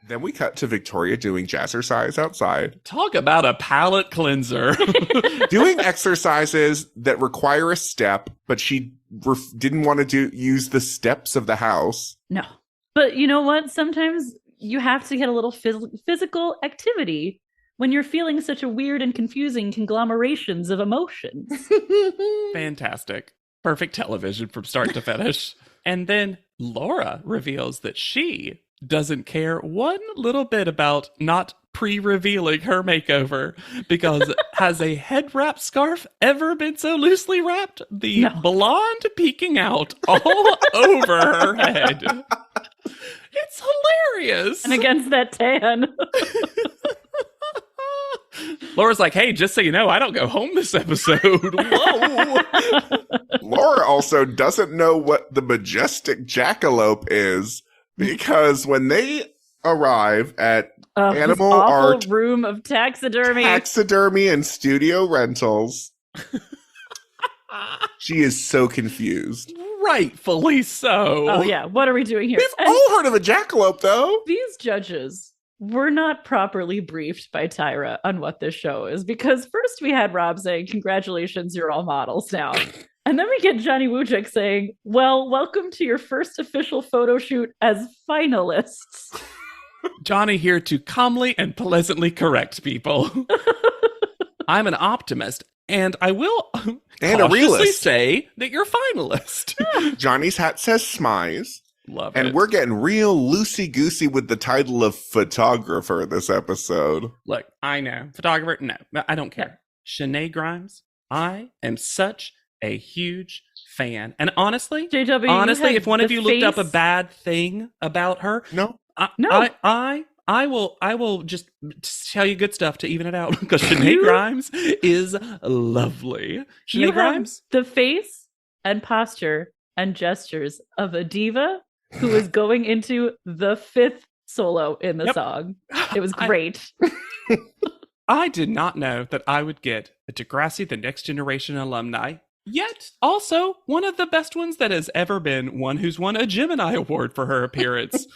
Then we cut to Victoria doing jazzercise outside. Talk about a palate cleanser. Doing exercises that require a step, but she didn't want to use the steps of the house. No. But you know what? Sometimes you have to get a little physical activity when you're feeling such a weird and confusing conglomerations of emotions. Fantastic. Perfect television from start to finish. And then Laura reveals that she doesn't care one little bit about not pre-revealing her makeover, because has a head wrap scarf ever been so loosely wrapped? The blonde peeking out all over her head. It's hilarious. And against that tan. Laura's like, hey, just so you know, I don't go home this episode. Whoa. Laura also doesn't know what the majestic jackalope is, because when they arrive at Animal Art room of taxidermy and studio rentals, she is so confused. Rightfully so. Oh yeah, what are we doing here? We've all heard of a jackalope, though. These judges were not properly briefed by Tyra on what this show is, because first we had Rob saying, congratulations, you're all models now. And then we get Johnny Wujek saying, well, welcome to your first official photo shoot as finalists. Johnny here to calmly and pleasantly correct people. I'm an optimist, and I will and a realist say that you're finalist. Johnny's hat says Smize. Love and it. We're getting real loosey-goosey with the title of photographer this episode. Look, I know. Photographer, no, I don't care. Shanae Grimes, I am such a huge fan. And honestly, JW, if one of you looked up a bad thing about her, I will just tell you good stuff to even it out, because Shanae Grimes is lovely. Shanae Grimes, the face and posture and gestures of a diva who is going into the 5th solo in the song. It was great. I did not know that I would get a Degrassi The Next Generation alumni, yet also one of the best ones that has ever been, one who's won a Gemini Award for her appearance.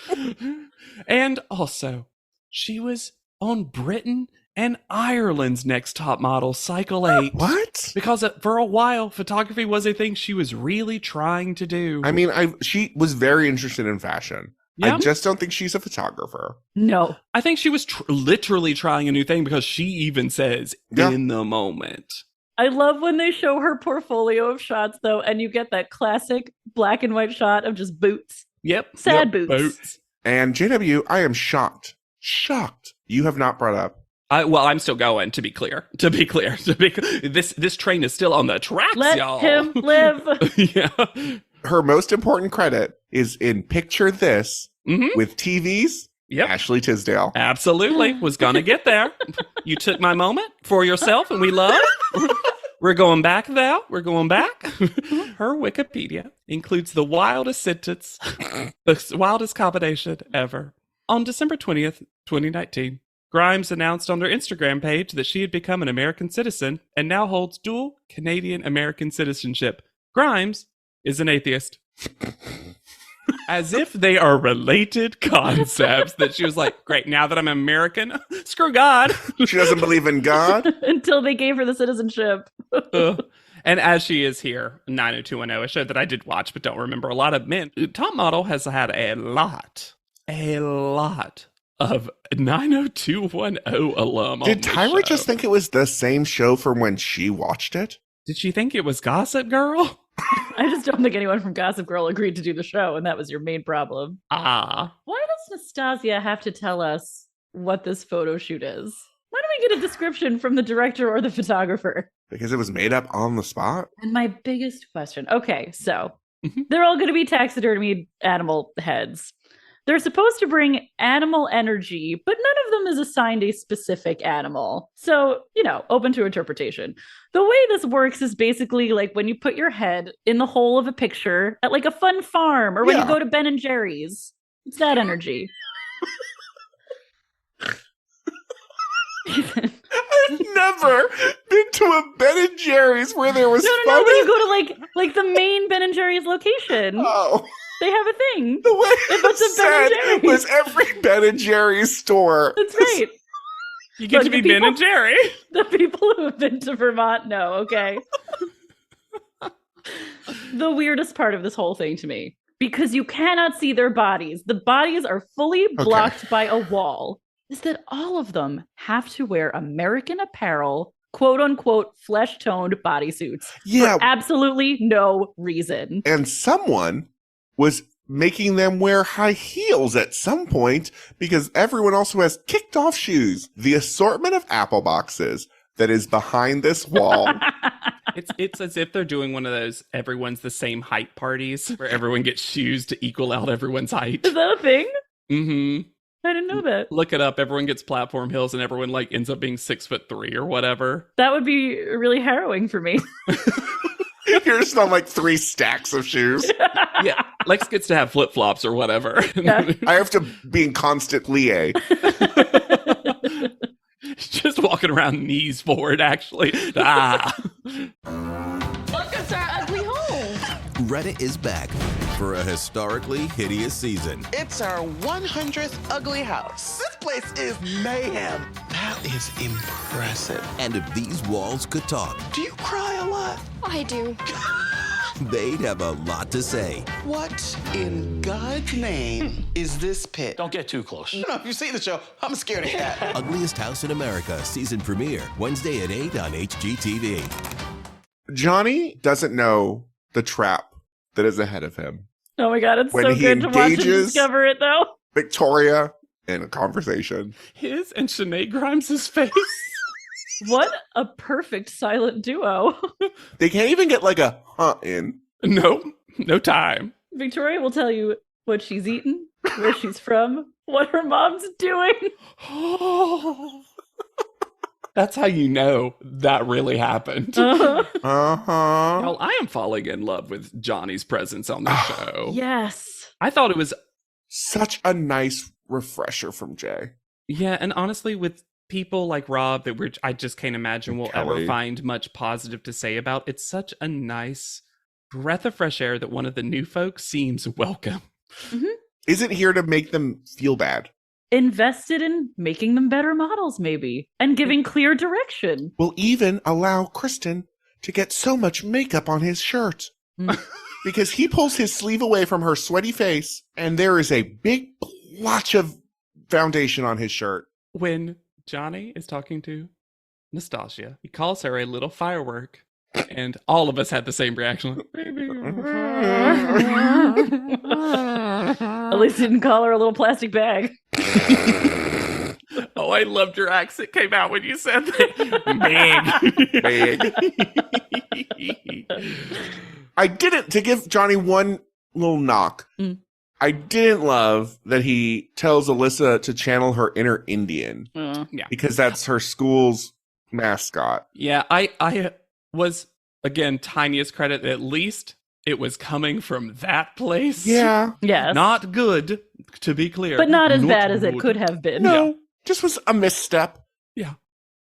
And also, she was on Britain and Ireland's Next Top Model, Cycle 8. What? Because for a while, photography was a thing she was really trying to do. I mean, she was very interested in fashion. Yeah. I just don't think she's a photographer. No. I think she was literally trying a new thing, because she even says, in the moment. I love when they show her portfolio of shots, though, and you get that classic black and white shot of just boots. Yep. Sad boots. And JW, I am shocked. You have not brought up. I'm still going, to be clear. This train is still on the tracks, y'all. Let him live. Yeah. Her most important credit is in Picture This with TV's Ashley Tisdale. Absolutely. Was going to get there. You took my moment for yourself, and we love. We're going back, though. We're going back. Her Wikipedia includes the wildest sentence, the wildest combination ever. On December 20th, 2019, Grimes announced on their Instagram page that she had become an American citizen and now holds dual Canadian-American citizenship. Grimes is an atheist. As if they are related concepts, that she was like, great, now that I'm American, screw God. She doesn't believe in God. Until they gave her the citizenship. And as she is here, 90210, a show that I did watch but don't remember a lot of. Man, Top Model has had a lot of 90210 alum. Did Tyra just think it was the same show from when she watched it? Did she think it was Gossip Girl? I just don't think anyone from Gossip Girl agreed to do the show, and that was your main problem. Why does Nastasia have to tell us what this photo shoot is? Why don't we get a description from the director or the photographer? Because it was made up on the spot. And my biggest question, okay, so they're all going to be taxidermied animal heads. They're supposed to bring animal energy, but none of them is assigned a specific animal. So, open to interpretation. The way this works is basically like when you put your head in the hole of a picture at like a fun farm, or when you go to Ben and Jerry's. It's that energy. I've never been to a Ben and Jerry's where there was No, when you go to like the main Ben and Jerry's location. Oh. They have a thing. The way It was it a Ben and said Jerry's. was every Ben and Jerry's store. That's right. You get Look, to be the Ben people- and Jerry. The people who have been to Vermont know, okay? The weirdest part of this whole thing to me, because you cannot see their bodies. The bodies are fully blocked by a wall. Is that all of them have to wear American Apparel, quote unquote, flesh toned bodysuits Yeah. for absolutely no reason. And someone was making them wear high heels at some point because everyone also has kicked off shoes. The assortment of apple boxes that is behind this wall. It's as if they're doing one of those everyone's the same height parties where everyone gets shoes to equal out everyone's height. Is that a thing? Mm-hmm. I didn't know that. Look it up. Everyone gets platform heels and everyone like ends up being 6'3" or whatever. That would be really harrowing for me. You're just on like 3 stacks of shoes. Yeah. Lex gets to have flip-flops or whatever. Yeah. I have to be in constant plie. Just walking around knees forward, actually. Ah. Welcome to our ugly home. Reddit is back for a historically hideous season. It's our 100th ugly house. This place is mayhem. That is impressive. And if these walls could talk, Do you cry a lot? I do. they'd have a lot to say. What in God's name is this pit? Don't get too close. You know, if you see the show, I'm a scaredy cat. Ugliest House in America season premiere Wednesday at 8 on HGTV. Johnny doesn't know the trap that is ahead of him. Oh my god, it's When so he good to watch him engages- discover it though. Victoria in a conversation. His and Sinead Grimes' face. What a perfect silent duo. They can't even get like a in. No time. Victoria will tell you what she's eaten, where she's from, what her mom's doing. That's how you know that really happened. Uh-huh. Uh-huh. Y'all, I am falling in love with Johnny's presence on the show. Yes. I thought it was, Such a nice refresher from Jay. yeah, and honestly, with people like Rob that I just can't imagine we'll Kelly. ever find much positive to say about. It's such a nice breath of fresh air that one of the new folks seems welcome. Isn't here to make them feel bad. Invested in making them better models, maybe, and giving clear direction. Will even allow Kristen to get so much makeup on his shirt. Mm. Because he pulls his sleeve away from her sweaty face, and there is a big blotch of foundation on his shirt. When Johnny is talking to Nastasia, he calls her a little firework, and all of us had the same reaction. At least he didn't call her a little plastic bag. Oh, I loved your accent came out when you said that. Big. I didn't, to give Johnny one little knock, I didn't love that he tells Alyssa to channel her inner Indian because that's her school's mascot. Yeah, I was, again, tiniest credit, at least it was coming from that place. Yeah. Yes. Not good, to be clear. but not as Not bad as it good. could have been. No, just was a misstep. Yeah.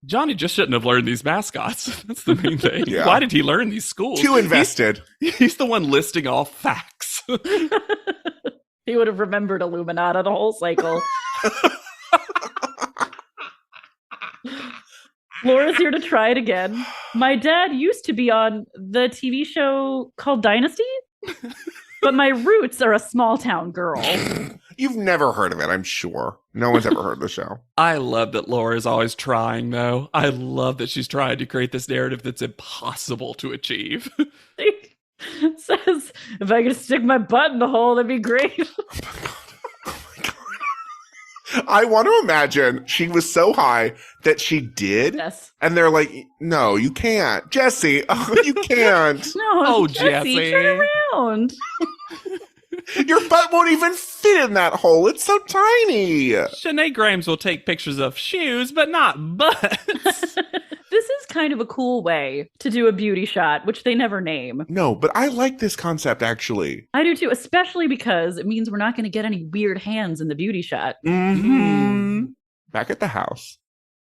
Johnny just shouldn't have learned these mascots. That's the main thing. Yeah. Why did he learn these schools? Too invested. He's the one listing off facts. He would have remembered Illuminata the whole cycle. Laura's here to try it again. My dad used to be on the TV show called Dynasty, but my roots are a small town girl. You've never heard of it, I'm sure. No one's ever heard of the show. I love that Laura is always trying, though. I love that she's trying to create this narrative that's impossible to achieve. It says, if I could stick my butt in the hole, that'd be great. I want to imagine she was so high that she did. Yes. And they're like, no, you can't. Jesse, you can't. No, Oh, Jesse, Jesse. turn around. Your butt won't even fit in that hole. It's so tiny. Sinead Grimes will take pictures of shoes, but not butts. This is kind of a cool way to do a beauty shot, which they never name. No, but I like this concept, actually. I do too, especially because it means we're not going to get any weird hands in the beauty shot. Mm-hmm. Back at the house,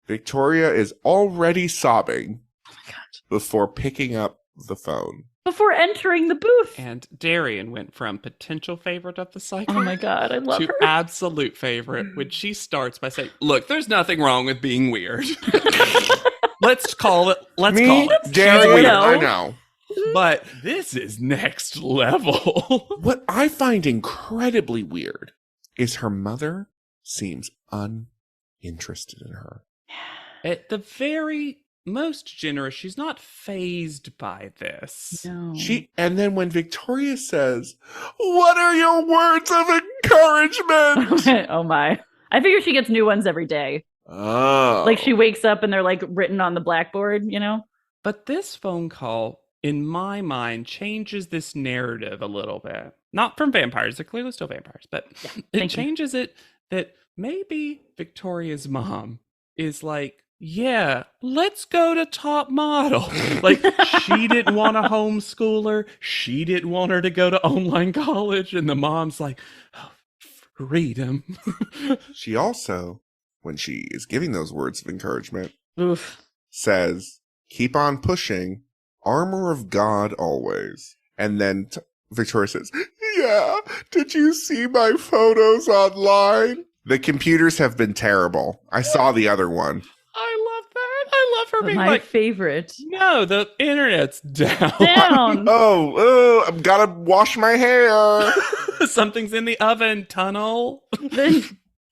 Victoria is already sobbing Oh my god. before picking up the phone. before entering the booth. And Darian went from potential favorite of the cycle Oh my God, I love to her. absolute favorite when she starts by saying, look, there's nothing wrong with being weird. Let's call it. Let's call it. She's Darian, weird. I know. But this is next level. What I find incredibly weird is her mother seems uninterested in her. At the very most generous, she's not fazed by this. No. And then when Victoria says, "What are your words of encouragement?" Oh my. I figure she gets new ones every day. Oh. Like she wakes up and they're like written on the blackboard, you know? But this phone call, in my mind, changes this narrative a little bit. Not from vampires, they're clearly still vampires, but it changes it that maybe Victoria's mom is like, yeah, let's go to top model. Like, she didn't want a homeschooler. She didn't want her to go to online college. And the mom's like, oh, freedom. She also, when she is giving those words of encouragement, Oof. says, "Keep on pushing, armor of God always." And then Victoria says, "Yeah, did you see my photos online?" The computers have been terrible. I saw the other one. I love that. I love her being My like, favorite. no, the internet's down. Down. I've got to wash my hair. Something's in the oven, tunnel. Then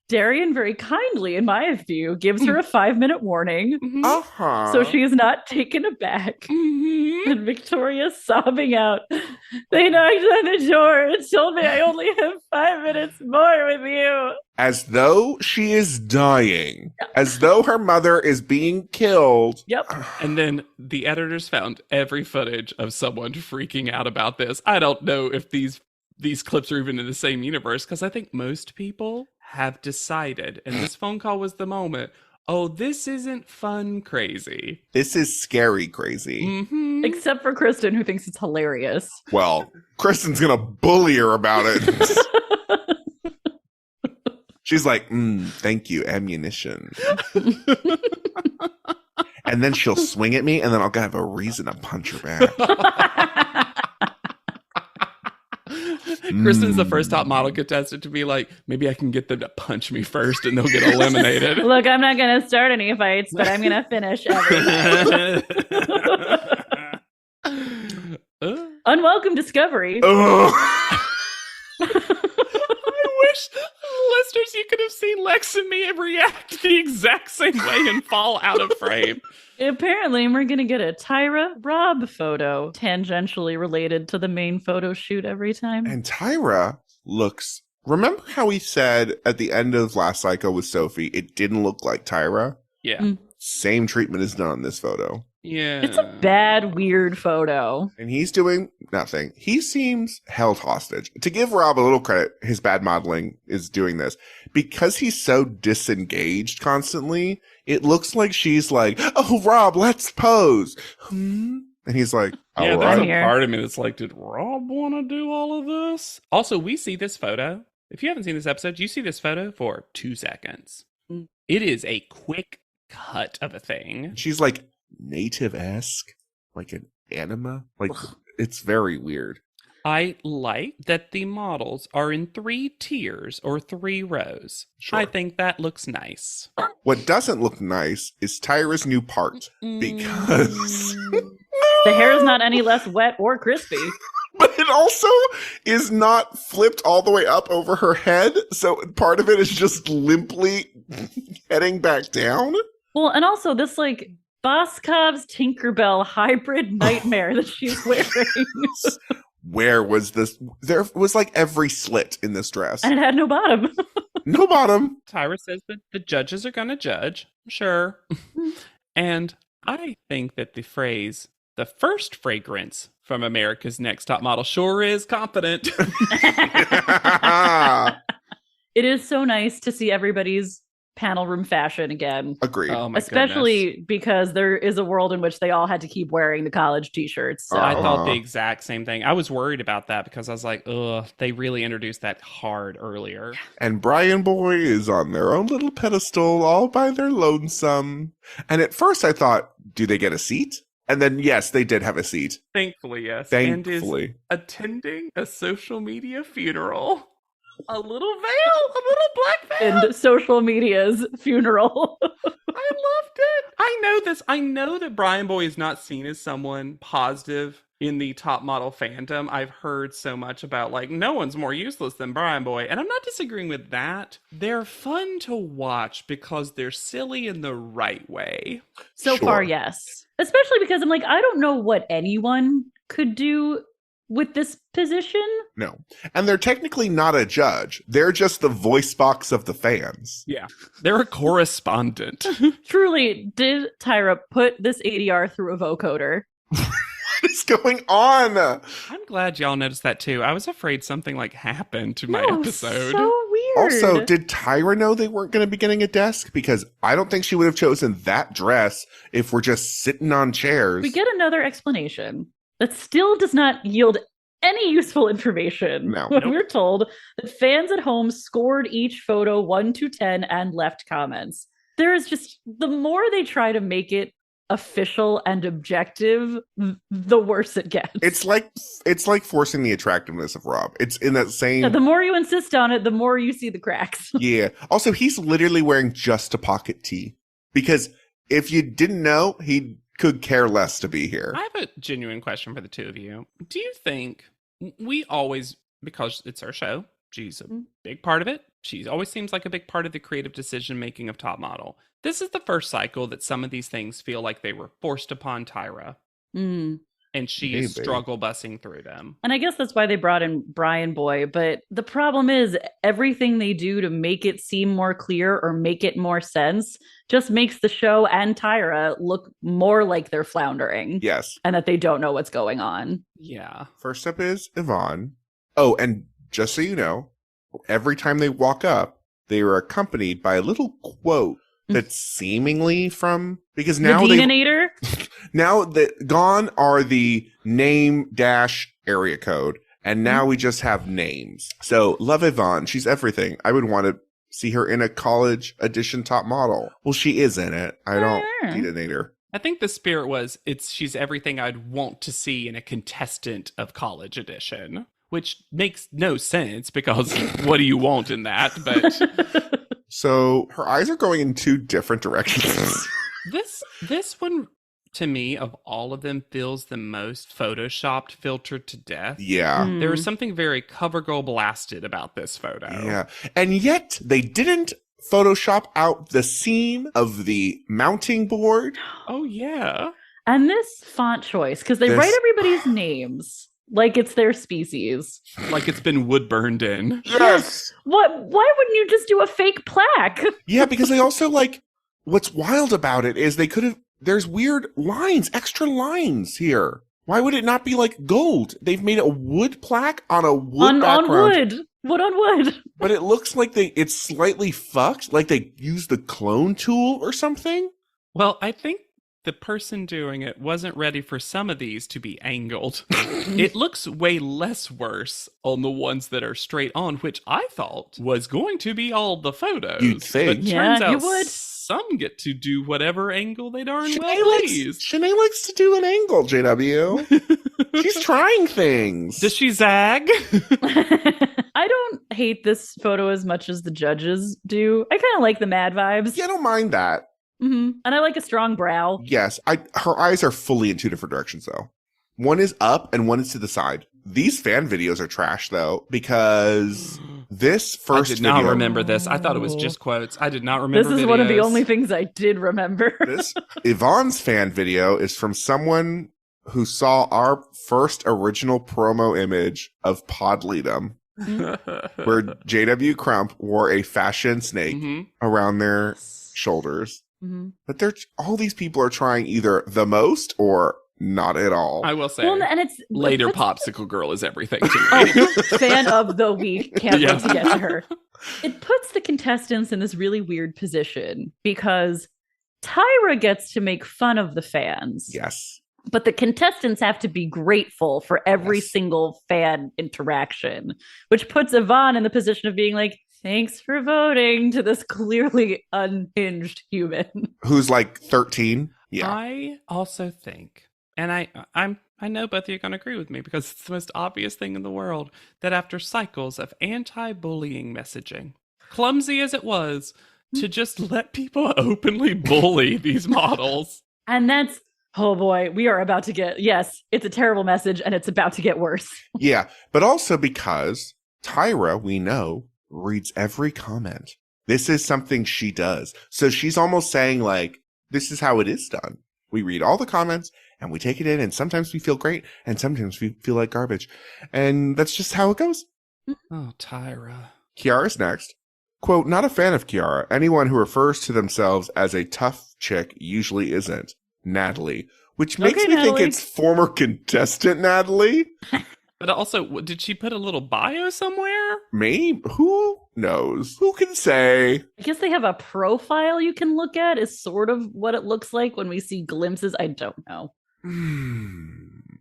Darian very kindly, in my view, gives her a 5-minute warning. Uh-huh. So she is not taken aback. Mm-hmm. And Victoria's sobbing out. They knocked on the door and told me I only have 5 minutes more with you. As though she is dying. As though her mother is being killed. Yep. And then the editors found every footage of someone freaking out about this. I don't know if these clips are even in the same universe, because I think most people have decided, and this phone call was the moment, oh, this isn't fun crazy. This is scary crazy. Mm-hmm. Except for Kristen, who thinks it's hilarious. Well, Kristen's gonna bully her about it. She's like, thank you, ammunition. And then she'll swing at me, and then I'll have a reason to punch her back. Kristen's the first top model contestant to be like, maybe I can get them to punch me first and they'll get eliminated. Look, I'm not going to start any fights, but I'm going to finish every fight. Unwelcome discovery. Ugh. I wish, listeners, you could have seen Lex and me react the exact same way and fall out of frame. Apparently, we're going to get a Tyra Rob photo tangentially related to the main photo shoot every time. And Tyra looks... Remember how we said at the end of last cycle with Sophie, it didn't look like Tyra? Yeah. Same treatment is done on this photo. Yeah. It's a bad, weird photo. And he's doing nothing. He seems held hostage. To give Rob a little credit, his bad modeling is doing this. Because he's so disengaged constantly, it looks like she's like, "Oh, Rob, let's pose." And he's like, yeah, "All there's right." a part of me that's like, did Rob want to do all of this? Also, we see this photo. If you haven't seen this episode, you see this photo for 2 seconds. It is a quick cut of a thing. She's like native-esque, like an anima. Like, it's very weird. I like that the models are in 3 tiers or 3 rows. Sure. I think that looks nice. What doesn't look nice is Tyra's new part, because The hair is not any less wet or crispy. but it also is not flipped all the way up over her head, so part of it is just limply heading back down. Well, and also this like Boscov's Tinkerbell hybrid nightmare that she's wearing. Where was this? There was like every slit in this dress. And it had no bottom. No bottom. Tyra says that the judges are going to judge. Sure. And I think that the phrase, the first fragrance from America's Next Top Model, sure is confident. It is so nice to see everybody's panel room fashion again. Agreed. Oh my Especially goodness. because there is a world in which they all had to keep wearing the college t-shirts. So. I thought the exact same thing. I was worried about that because I was like, ugh, they really introduced that hard earlier. And Brian Boy is on their own little pedestal all by their lonesome. And at first I thought, do they get a seat? And then, yes, they did have a seat. Thankfully, yes. Thankfully. And is attending a social media funeral. A little veil, a little black veil. And social media's funeral. I loved it. I know this. I know that Brian Boy is not seen as someone positive in the top model fandom. I've heard so much about, like, no one's more useless than Brian Boy. And I'm not disagreeing with that. They're fun to watch because they're silly in the right way. So Sure. far, yes. Especially because I'm like, I don't know what anyone could do with this position. No. And they're technically not a judge. They're just the voice box of the fans. Yeah. They're a correspondent. Truly, did Tyra put this ADR through a vocoder? What is going on? I'm glad y'all noticed that too. I was afraid something like happened to my episode. So weird. Also, did Tyra know they weren't going to be getting a desk? Because I don't think she would have chosen that dress if we're just sitting on chairs. We get another explanation that still does not yield any useful information. No. When Nope. we're told that fans at home scored each photo 1 to 10 and left comments. There is just, the more they try to make it official and objective, the worse it gets. It's like forcing the attractiveness of Rob. It's in that same. Yeah, the more you insist on it, the more you see the cracks. Yeah. Also, he's literally wearing just a pocket tee. Because if you didn't know, he could care less to be here. I have a genuine question for the two of you. Do you think we always, because it's our show, she's a big part of it. She always seems like a big part of the creative decision making of Top Model. This is the first cycle that some of these things feel like they were forced upon Tyra. Mm. And she Maybe. is struggle bussing through them. And I guess that's why they brought in Brian Boy. But the problem is everything they do to make it seem more clear or make it more sense just makes the show and Tyra look more like they're floundering. Yes. And that they don't know what's going on. Yeah. First up is Yvonne. Oh, and just so you know, every time they walk up, they are accompanied by a little quote that's seemingly from, because now the they Deanator? now that gone are the name dash area code, and now we just have names. So love Yvonne, she's everything. I would want to see her in a college edition Top Model. Well, she is in it. I don't Deanator. I think the spirit was she's everything I'd want to see in a contestant of College Edition, which makes no sense because what do you want in that? But So her eyes are going in two different directions. this one, to me, of all of them, feels the most photoshopped, filtered to death. Yeah. There is something very CoverGirl blasted about this photo. Yeah. And yet they didn't Photoshop out the seam of the mounting board. Oh, yeah. And this font choice, because they write everybody's names like it's their species. Like it's been wood burned in. Yes. Why wouldn't you just do a fake plaque? Yeah, because they also what's wild about it is they could have, there's weird lines, extra lines here. Why would it not be like gold? They've made a wood plaque on a wood background. On wood. Wood on wood. But it looks like it's slightly fucked, like they used the clone tool or something. Well, I think the person doing it wasn't ready for some of these to be angled. It looks way less worse on the ones that are straight on, which I thought was going to be all the photos. You'd think. But Yeah, turns you out would. some get to do whatever angle they darn well please. Shanae likes to do an angle, JW. She's trying things. Does she zag? I don't hate this photo as much as the judges do. I kind of like the mad vibes. Yeah, I don't mind that. And I like a strong brow. Yes, her eyes are fully in two different directions, though. One is up and one is to the side. These fan videos are trash, though, because this first I did not video, remember this. I thought it was just quotes. I did not remember This is videos. one of the only things I did remember. this Yvonne's fan video is from someone who saw our first original promo image of Podleadum, where JW Crump wore a fashion snake around their shoulders. But all these people are trying either the most or not at all. I will say, Well, and it's later it's- Popsicle Girl is everything to me. fan of the week. Can't Yeah. wait to get to her. It puts the contestants in this really weird position because Tyra gets to make fun of the fans. Yes. But the contestants have to be grateful for every Yes. single fan interaction, which puts Yvonne in the position of being like, thanks for voting to this clearly unhinged human. Who's like 13? Yeah. I also think And I know both of you are going to agree with me because it's the most obvious thing in the world that after cycles of anti-bullying messaging, clumsy as it was, to just let people openly bully these models. And that's, oh boy, we are about to get, yes, it's a terrible message and it's about to get worse. Yeah, but also because Tyra, we know, reads every comment. This is something she does. So she's almost saying, like, this is how it is done. We read all the comments and we take it in, and sometimes we feel great and sometimes we feel like garbage. And that's just how it goes. Oh, Tyra. Kiara's next. Quote, not a fan of Kiara. Anyone who refers to themselves as a tough chick usually isn't. Natalie. Which makes Okay, me Natalie. think it's former contestant Natalie. But also, did she put a little bio somewhere? Maybe. Who knows? Who can say? I guess they have a profile you can look at, is sort of what it looks like when we see glimpses. I don't know.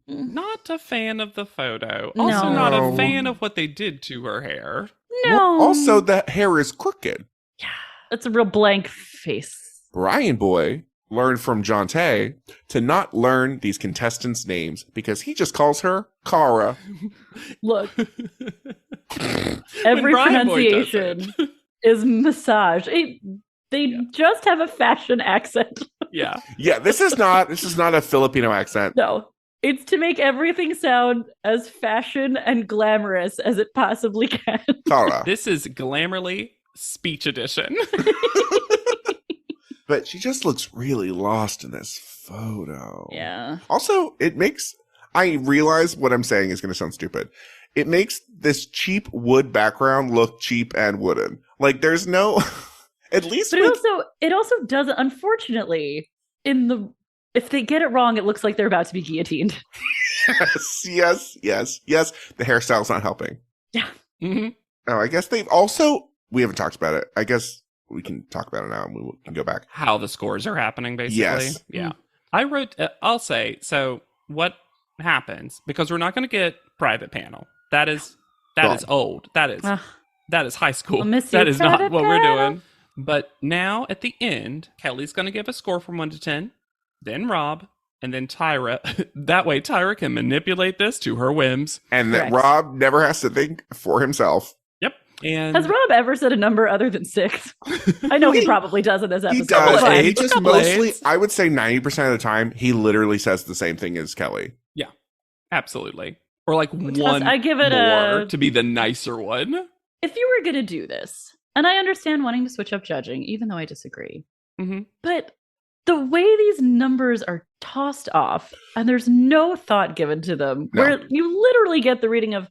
Not a fan of the photo. No. Also not No. a fan of what they did to her hair. No. Well, also, that hair is crooked. It's a real blank face. Ryan Boy learned from Jonte to not learn these contestants' names because he just calls her Cara. Look, When every Brian Boy does pronunciation it. is massage. They just have a fashion accent. Yeah. Yeah, this is not a Filipino accent. No, it's to make everything sound as fashion and glamorous as it possibly can. Cara. This is Glamorly Speech Edition. But she just looks really lost in this photo. Yeah. Also, I realize what I'm saying is going to sound stupid. It makes this cheap wood background look cheap and wooden. Like there's no, at least But with, it also doesn't, unfortunately, if they get it wrong, it looks like they're about to be guillotined. yes. The hairstyle's not helping. Yeah. Mm-hmm. Oh, I guess we haven't talked about it. I guess we can talk about it now and we can go back. How the scores are happening, basically. Yes. Yeah. I wrote, I'll say, so what happens, because we're not going to get private panel. That is old. That is high school. I'll miss you, That is not private what we're panel. doing. But now at the end, Kelly's going to give a score from 1 to 10, then Rob, and then Tyra. That way Tyra can manipulate this to her whims. And that Correct. Rob never has to think for himself. Yep. And Has Rob ever said a number other than 6? I know he probably does in this episode. He does. but- And he A just couple mostly, aids. I would say 90% of the time, he literally says the same thing as Kelly. absolutely. Or like Just, one I give it more a- to be the nicer one. If you were going to do this, and I understand wanting to switch up judging, even though I disagree, Mm-hmm. but the way these numbers are tossed off and there's no thought given to them, No. where you literally get the reading of,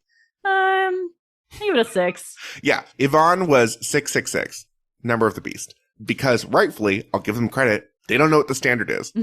give it a 6. Yeah, Yvonne was 666, number of the beast. Because rightfully, I'll give them credit, they don't know what the standard is.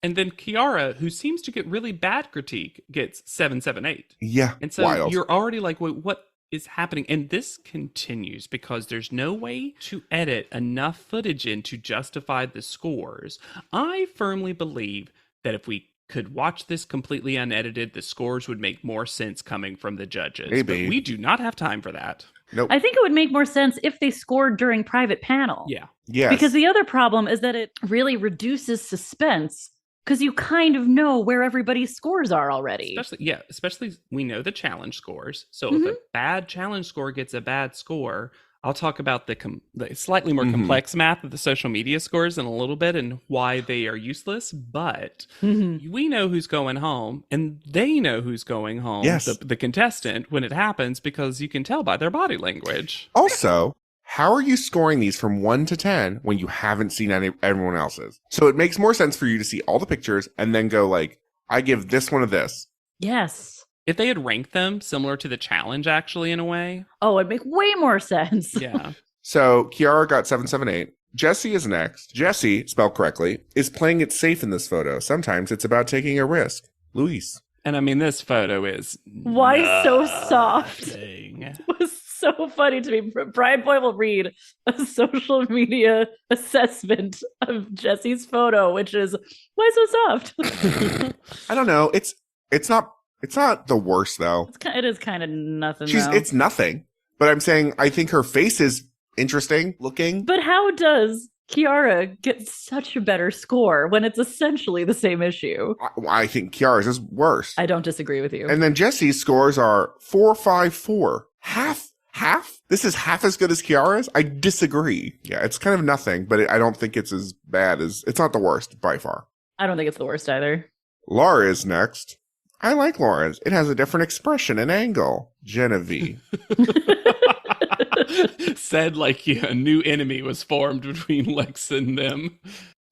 And then Kiara, who seems to get really bad critique, gets 778. Yeah, And so wild. you're already like, wait, what is happening? And this continues because there's no way to edit enough footage in to justify the scores. I firmly believe that if we could watch this completely unedited, the scores would make more sense coming from the judges. Maybe. But we do not have time for that. Nope. I think it would make more sense if they scored during private panel. Yeah. Yes. Because the other problem is that it really reduces suspense because you kind of know where everybody's scores are already. Especially we know the challenge scores. So Mm-hmm. if a bad challenge score gets a bad score, I'll talk about the slightly more Mhm. complex math of the social media scores in a little bit and why they are useless. But Mhm. we know who's going home, and they know who's going home. Yes. The contestant when it happens, because you can tell by their body language. Also, how are you scoring these from 1 to 10 when you haven't seen everyone else's? So it makes more sense for you to see all the pictures and then go like, I give this one a this. Yes. If they had ranked them similar to the challenge, actually, in a way, Oh, it'd make way more sense. yeah. So Kiara got 778. Jesse is next. Jesse, spelled correctly, is playing it safe in this photo. Sometimes it's about taking a risk. Luis. And I mean, this photo is Why so soft? nothing. It was so funny to me. Brian Boyle will read a social media assessment of Jesse's photo, which is, why so soft? I don't know. It's not the worst though. It is kind of nothing, though. It's nothing. But I'm saying I think her face is interesting looking. But how does Kiara gets such a better score when it's essentially the same issue. I think Kiara's is worse. I don't disagree with you. And then Jesse's scores are 4.54. Half? This is half as good as Kiara's? I disagree. Yeah, it's kind of nothing, but I don't think it's as bad as, it's not the worst by far. I don't think it's the worst either. Laura is next. I like Laura's. It has a different expression and angle. Genevieve. Said like a new enemy was formed between Lex and them.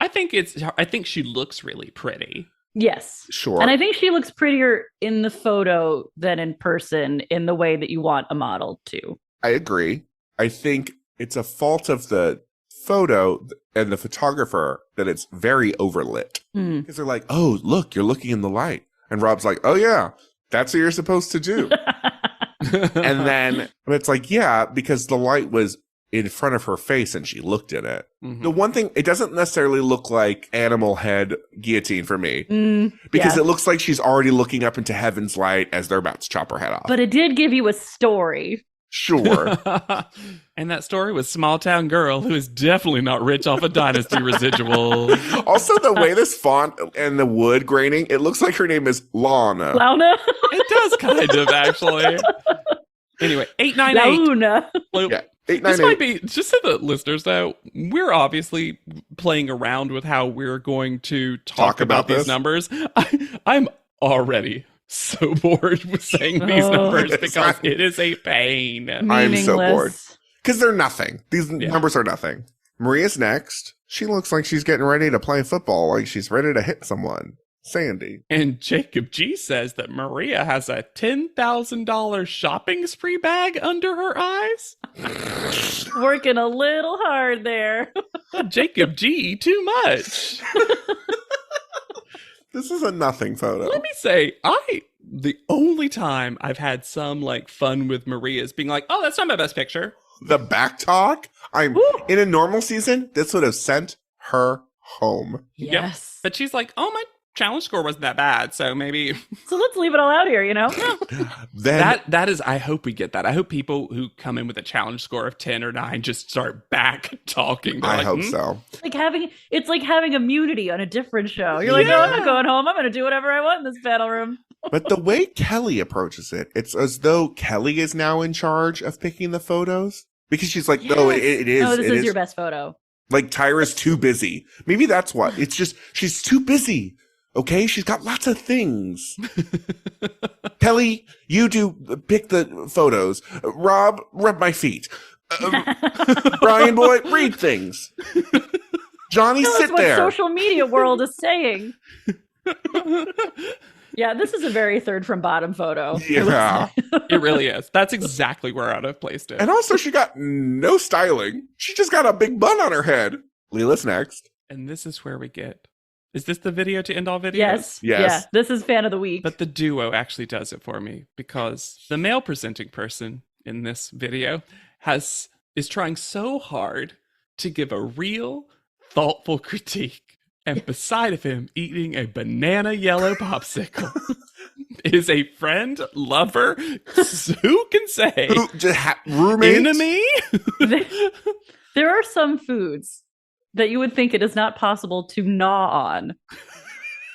I think she looks really pretty. Yes. Sure. And I think she looks prettier in the photo than in person in the way that you want a model to. I agree. I think it's a fault of the photo and the photographer that it's very overlit. Because they're like, oh, look, you're looking in the light. And Rob's like, oh, yeah, that's what you're supposed to do. And then it's like, yeah, because the light was in front of her face and she looked in it. The one thing, it doesn't necessarily look like animal head guillotine for me. Because it looks like she's already looking up into heaven's light as they're about to chop her head off. But it did give you a story. Sure. And that story was Small Town Girl, who is definitely not rich off of Dynasty residuals. Also, the way this font and the wood graining, it looks like her name is Lana. Launa? It does kind of, actually. Anyway, 898. Launa. Yeah. This 898. might be, just so the listeners know, we're obviously playing around with how we're going to talk about these this? numbers. I'm already so bored with saying these numbers because it is a pain. I'm so bored. Meaningless. Because they're nothing. These numbers are nothing. Maria's next. She looks like she's getting ready to play football, like she's ready to hit someone. Sandy. And Jacob G says that Maria has a $10,000 shopping spree bag under her eyes. Working a little hard there. Jacob G, too much. This is a nothing photo. Let me say, the only time I've had some like fun with Maria is being like, oh, that's not my best picture. The back talk. In a normal season, this would have sent her home. Yes. But she's like, oh, my challenge score wasn't that bad, so maybe. So let's leave it all out here, you know? Then That is, I hope we get that. I hope people who come in with a challenge score of 10 or 9 just start back talking. They're I like, hope so. It's like having immunity on a different show. You're like, oh, I'm not going home. I'm going to do whatever I want in this battle room. But the way Kelly approaches it, it's as though Kelly is now in charge of picking the photos. Because she's like, no, it is. Oh, this it is your best photo. Like Tyra's too busy. Maybe that's what. It's just, she's too busy. Okay? She's got lots of things. Kelly, you pick the photos. Rob, rub my feet. Brian Boy, read things. Johnny, Tell us sit what there. social media world is saying. Yeah, this is a very third from bottom photo. Yeah. It really is. That's exactly where I'd have placed it. And also, she got no styling. She just got a big bun on her head. Leela's next. And this is where we get. Is this the video to end all videos? Yes. Yes. Yeah, this is fan of the week. But the duo actually does it for me because the male presenting person in this video is trying so hard to give a real, thoughtful critique. And beside of him, eating a banana yellow popsicle, is a friend, lover, who can say, Roommate? enemy? There are some foods that you would think it is not possible to gnaw on.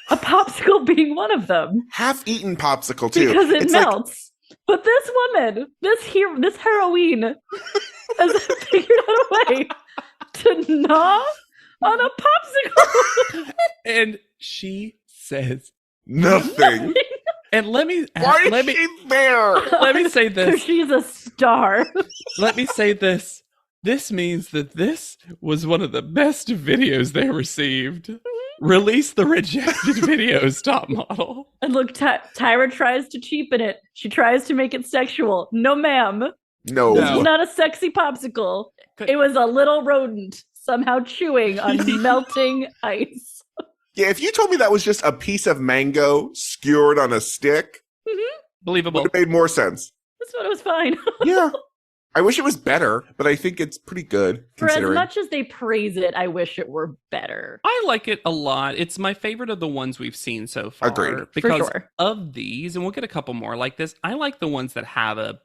A popsicle being one of them. Half-eaten popsicle, too. Because it It's melts. But this woman, this heroine, has figured out a way to gnaw on a popsicle. And she says nothing. And let me Why is she there? let me say Because this. she's a star. Let me say this. This means that this was one of the best videos they received. Release the rejected videos, top model. And look, Tyra tries to cheapen it. She tries to make it sexual. No, ma'am. No. It's not a sexy popsicle. It was a little rodent somehow chewing on melting ice. Yeah, if you told me that was just a piece of mango skewered on a stick, Believable. would have made more sense. This one was fine. Yeah. I wish it was better, but I think it's pretty good. For as Considering. much as they praise it, I wish it were better. I like it a lot. It's my favorite of the ones we've seen so far. Agreed. Because For sure. of these, and we'll get a couple more like this, I like the ones that have a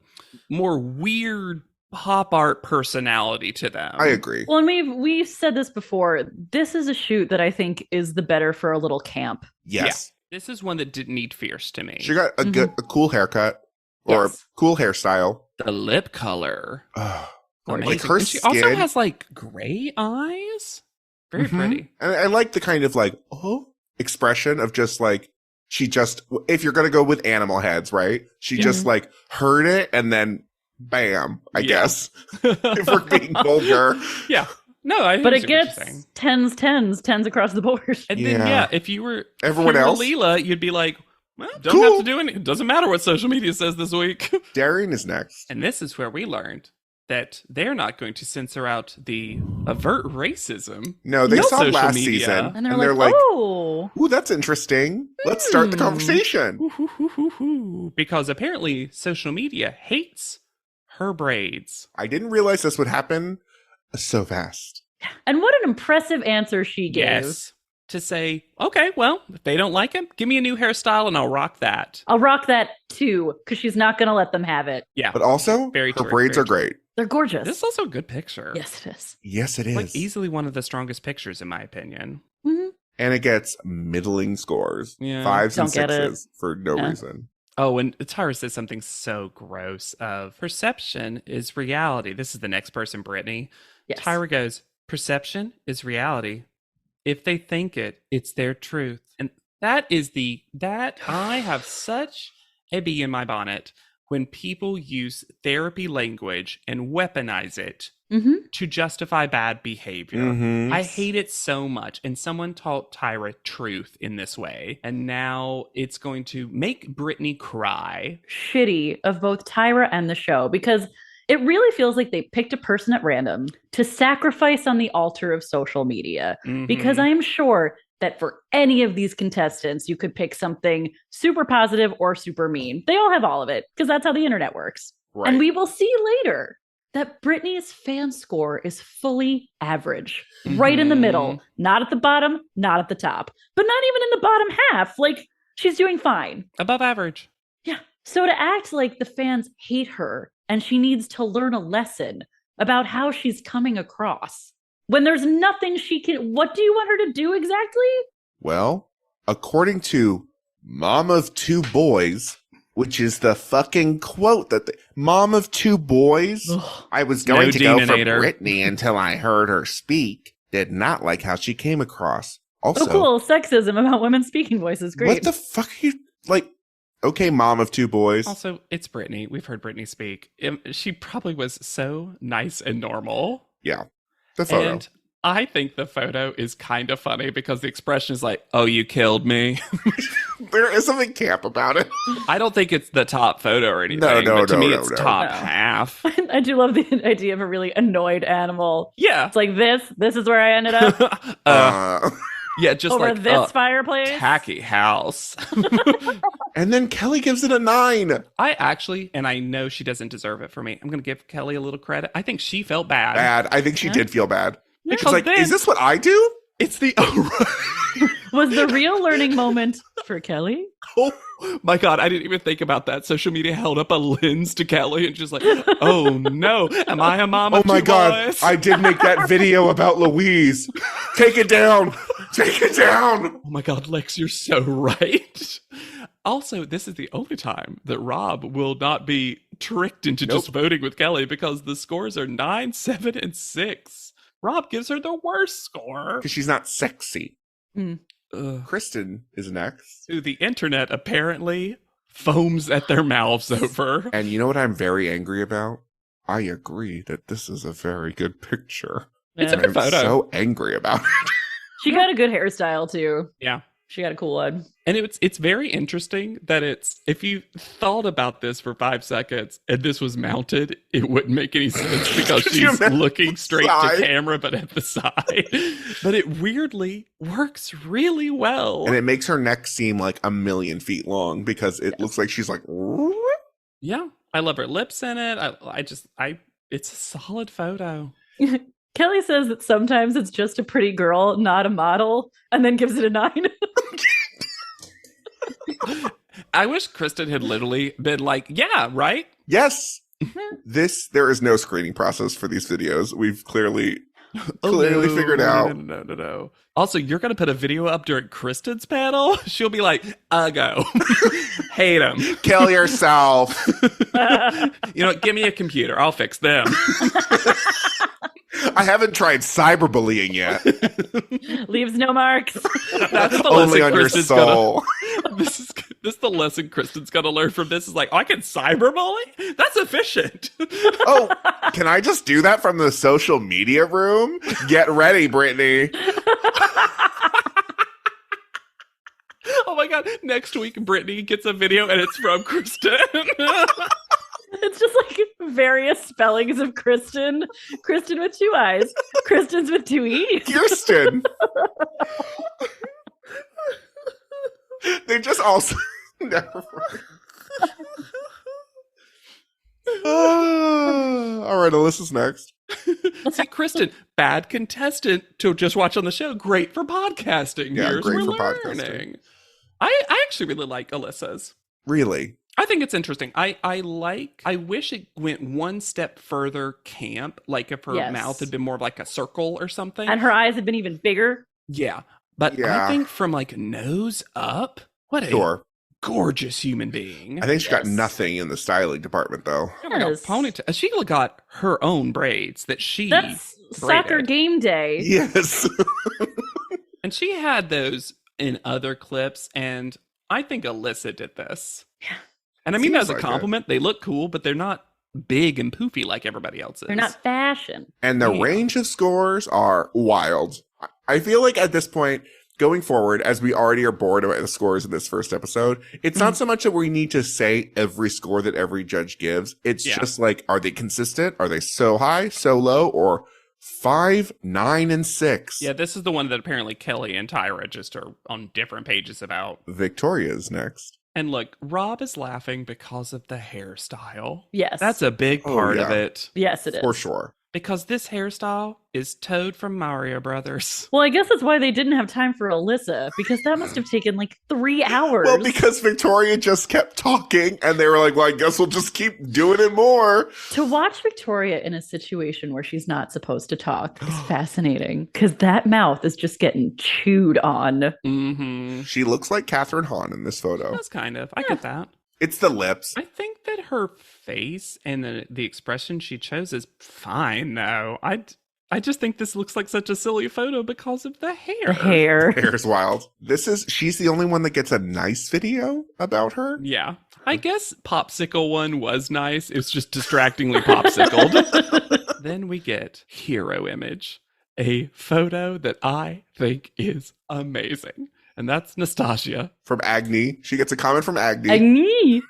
more weird pop art personality to them. I agree. Well, and we've said this before. This is a shoot that I think is the better for a little camp. Yes. This is one that didn't need fierce to me. She got a cool haircut or Yes. a cool hairstyle. The lip color. Like Amazing. her And she also skin. has like gray eyes. Very Mhm. pretty. And I like the kind of like, expression of just like, if you're going to go with animal heads, right? She just like heard it and then bam, I guess. If we're being vulgar. Yeah. No, I But see it what you're gets saying. tens across the board. And then if you were Everyone else? Leela, you'd be like, well, don't Cool. have to do anything. It doesn't matter what social media says this week. Darian is next. And this is where we learned that they're not going to censor out the avert racism. No, they No saw social last media. season. And they're like, oh. ooh, that's interesting. Let's start the conversation. Because apparently social media hates her braids. I didn't realize this would happen so fast. And what an impressive answer she gave. Yes. To say, okay, well, if they don't like it, give me a new hairstyle and I'll rock that. I'll rock that too, because she's not going to let them have it. Yeah. But also, Very her true, braids very are true. great. They're gorgeous. This is also a good picture. Yes, it is. Yes, it is. Like easily one of the strongest pictures in my opinion. Mhm. And it gets middling scores. Yeah. 5s and Don't get it. 6s for no Yeah. reason. Oh, and Tara says something so gross of perception is reality. This is the next person, Brittany. Yes. Tyra goes, perception is reality. If they think it, it's their truth. And that I have such a bee in my bonnet when people use therapy language and weaponize it Mhm. to justify bad behavior. Mhm. I hate it so much. And someone taught Tyra truth in this way. And now it's going to make Brittany cry. Shitty of both Tyra and the show, because it really feels like they picked a person at random to sacrifice on the altar of social media. Because Mhm. I am sure that for any of these contestants, you could pick something super positive or super mean. They all have all of it, because that's how the internet works. Right. And we will see later that Britney's fan score is fully average, right in the middle, not at the bottom, not at the top, but not even in the bottom half. Like, she's doing fine. Above average. Yeah. So to act like the fans hate her and she needs to learn a lesson about how she's coming across when there's nothing she can, what do you want her to do exactly? Well, according to Mom of Two Boys, which is the fucking quote that Mom of Two Boys, Ugh. I was going No to go for Dean-inator. Brittany until I heard her speak. Did not like how she came across. Also, Oh, cool. Sexism about women speaking voices. Great. what the fuck are you, like, okay, Mom of Two Boys. Also, it's Brittany. We've heard Brittany speak. She probably was so nice and normal. Yeah. The photo. And I think the photo is kind of funny because the expression is like, oh, you killed me. There is something camp about it. I don't think it's the top photo or anything. No, but to no, me, no, it's no. top No. half. I do love the idea of a really annoyed animal. Yeah. It's like this is where I ended up Yeah, just over like this fireplace. tacky house. and then Kelly gives it a 9. I actually, and I know she doesn't deserve it for me. I'm going to give Kelly a little credit. I think she felt bad. Bad. I think she Yeah. did feel bad. Yeah. She's like, then- is this what I do? It's the Was the real learning moment for Kelly? oh my god! I didn't even think about that. Social media held up a lens to Kelly and just like, oh no, am I a mom? Oh of my two God. boys? I did make that video about Louise. Take it down. Take it down. Oh my god, Lex, you're so right. Also, this is the only time that Rob will not be tricked into just voting with Kelly because the scores are 9, 7, and 6. Rob gives her the worst score. Because she's not sexy. Ugh. Kristen is next. Who the internet apparently foams at their mouths over. And you know what I'm very angry about? I agree that this is a very good picture. It's a Yeah. good I'm photo. so angry about it. She got a good hairstyle too. Yeah. She got a cool one. And it's very interesting that if you thought about this for 5 seconds and this was mounted, it wouldn't make any sense because Could you she's imagine looking straight side? to camera, but at the side. But it weirdly works really well. And it makes her neck seem like a million feet long because it looks like she's like, Yeah. I love her lips in it. It's a solid photo. Kelly says that sometimes it's just a pretty girl, not a model, and then gives it a 9. I wish Kristen had literally been like, yeah, right? yes. There is no screening process for these videos. We've clearly figured out. No. Also, you're going to put a video up during Kristen's panel? She'll be like, go. Hate him. Kill yourself. You know what? Give me a computer. I'll fix them. I haven't tried cyberbullying yet. Leaves no marks. That's the Only lesson on your Kristen's soul. This is the lesson Kristen's going to learn from this. Is like, I can cyberbully? That's efficient. Oh, can I just do that from the social media room? Get ready, Brittany. Oh my God. Next week, Brittany gets a video and it's from Kristen. It's just like various spellings of Kristen. Kristen with 2 I's. Kristen's with 2 E's. Kirsten. They just also. Never mind. All right, Alyssa's next. See, Kristen, bad contestant to just watch on the show. Great for podcasting. Yeah, Here's great we're for learning. podcasting. I actually really like Alyssa's. Really? I think it's interesting. I wish it went one step further camp, like if her Yes. mouth had been more like a circle or something. And her eyes have been even bigger. Yeah. But Yeah. I think from like nose up, what a Sure. gorgeous human being. I think she got Yes. nothing in the styling department, though. Oh my God, Yes. ponytail. She got her own braids that she That's soccer braided. game day. Yes. And she had those in other clips, and I think Alyssa did this. Yeah. And I mean that Seems as a like it. compliment. They look cool, but they're not big and poofy like everybody else's. They're not fashion. And the Yeah. range of scores are wild. I feel like at this point, going forward, as we already are bored about the scores in this first episode, it's not so much that we need to say every score that every judge gives. It's Yeah. just like, are they consistent? Are they so high, so low, or 5, 9, and 6? Yeah, this is the one that apparently Kelly and Tyra just are on different pages about. Victoria's next. And look, Rob is laughing because of the hairstyle. Yes. That's a big Oh, part of yeah. it. Yes, it is. For sure. Because this hairstyle is Toad from Mario Brothers. Well, I guess that's why they didn't have time for Alyssa, because that must have taken like 3 hours. Well, because Victoria just kept talking, and they were like, well, I guess we'll just keep doing it more. To watch Victoria in a situation where she's not supposed to talk is fascinating, because that mouth is just getting chewed on. Mm-hmm. She looks like Catherine Hahn in this photo. That's kind of. I get that. It's the lips. I think that her face and the expression she chose is fine, though. I just think this looks like such a silly photo because of the hair. The hair. Hair's wild. She's the only one that gets a nice video about her. Yeah. I guess Popsicle one was nice. It was just distractingly popsicled. Then we get Hero Image, a photo that I think is amazing. And that's Nastasia. From Agni. She gets a comment from Agni. Agni.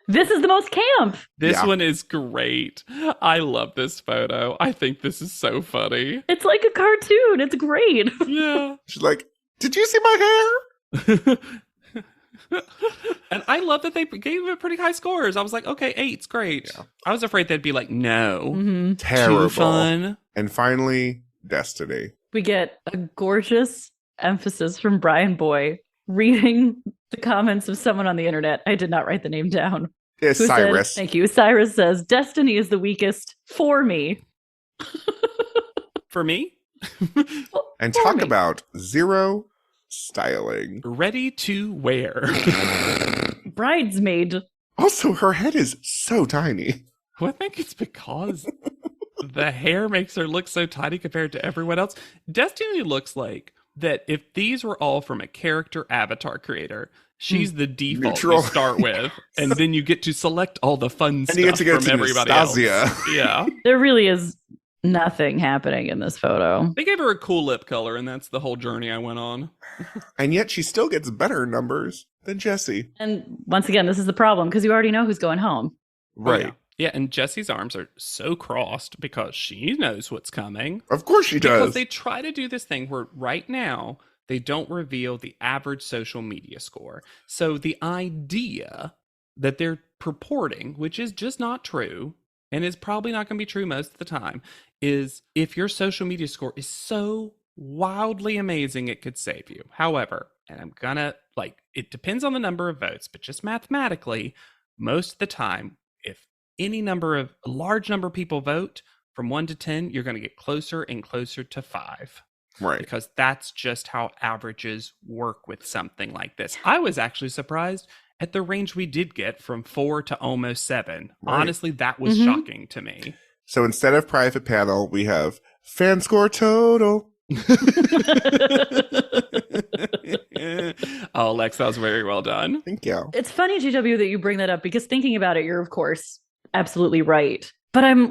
This is the most camp. This Yeah. one is great. I love this photo. I think this is so funny. It's like a cartoon. It's great. Yeah. She's like, did you see my hair? And I love that they gave it pretty high scores. I was like, okay, 8's great. Yeah. I was afraid they'd be like, no, Mhm. Terrible. too fun. And finally, Destiny. We get a gorgeous emphasis from Brian Boy reading the comments of someone on the internet. I did not write the name down. It's Who said- Cyrus. Thank you. Cyrus says, Destiny is the weakest for me. For me, And For talk me. about zero styling. ready to wear. Bridesmaid. Also, her head is so tiny. Well, I think it's because the hair makes her look so tiny compared to everyone else. Destiny looks like that if these were all from a character avatar creator, she's the default Neutral. to start with, and then you get to select all the fun And stuff you get to go from to everybody Nastasia. else. Yeah. There really is nothing happening in this photo. They gave her a cool lip color, and that's the whole journey I went on. And yet she still gets better numbers than Jessie. And once again, this is the problem because you already know who's going home. Right. Oh, yeah, and Jessie's arms are so crossed because she knows what's coming. Of course she Because does. they try to do this thing where right now they don't reveal the average social media score. So the idea that they're purporting, which is just not true, and is probably not going to be true most of the time, is if your social media score is so wildly amazing, it could save you. However, and I'm gonna, it depends on the number of votes, but just mathematically, most of the time, if a large number of people vote from 1 to 10, you're going to get closer and closer to 5. Right. Because that's just how averages work with something like this. I was actually surprised at the range we did get from 4 to almost 7. Right. Honestly, that was shocking to me. So instead of private panel, we have fan score total. Oh, Lex, that was very well done. Thank you. It's funny, GW, that you bring that up because thinking about it, you're of course absolutely right. But I'm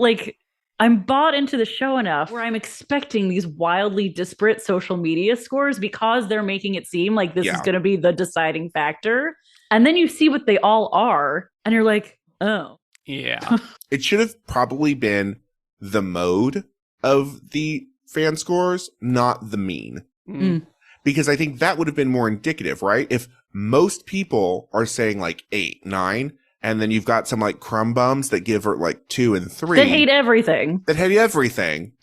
bought into the show enough where I'm expecting these wildly disparate social media scores because they're making it seem like this is going to be the deciding factor. And then you see what they all are and you're like, oh. Yeah. It should have probably been the mode of the fan scores, not the mean. Mm. Because I think that would have been more indicative, right? If most people are saying like 8, 9, and then you've got some like crumb bums that give her like 2 and 3. That hate everything. That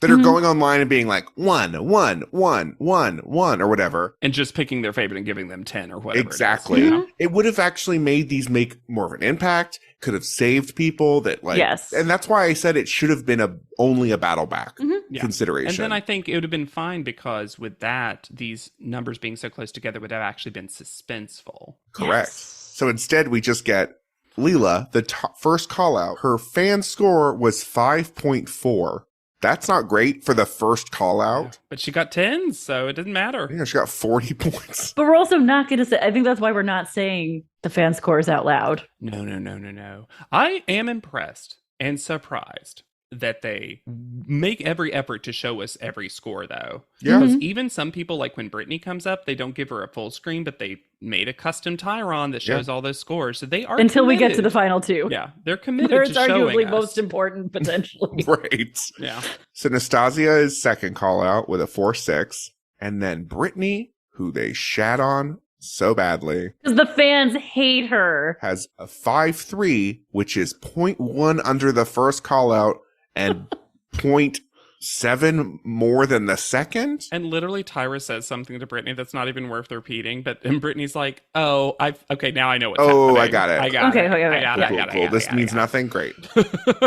are going online and being like 1, 1, 1, 1, 1, or whatever. And just picking their favorite and giving them 10 or whatever. Exactly. It is, you know? It would have actually made these make more of an impact, could have saved people that like, yes. And that's why I said it should have been only a battle back consideration. And then I think it would have been fine because with that, these numbers being so close together would have actually been suspenseful. Correct. Yes. So instead we just get Leela, the first call out. Her fan score was 5.4. That's not great for the first call out. But she got 10s, so it doesn't matter. Yeah, she got 40 points. But we're also not going to say, I think that's why we're not saying the fan scores out loud. No. I am impressed and surprised that they make every effort to show us every score, though. Yeah. Because even some people, like when Brittany comes up, they don't give her a full screen, but they made a custom Tyron that shows all those scores. So they are until we get to committed. the final 2. Yeah, they're committed Where to it's showing arguably us. most important, potentially. Right. Yeah. So Nastasia is second call out with a 4.6. And then Brittany, who they shat on so badly, Because the fans hate her. has a 5.3, which is 0.1 under the first call out and 0.7 more than the second. And literally Tyra says something to Brittany that's not even worth repeating, but then Brittany's like, "Oh, okay, now I know what's happening. I got it. I got it. Okay, I got it. yeah. I got it. Cool. This means nothing. Great.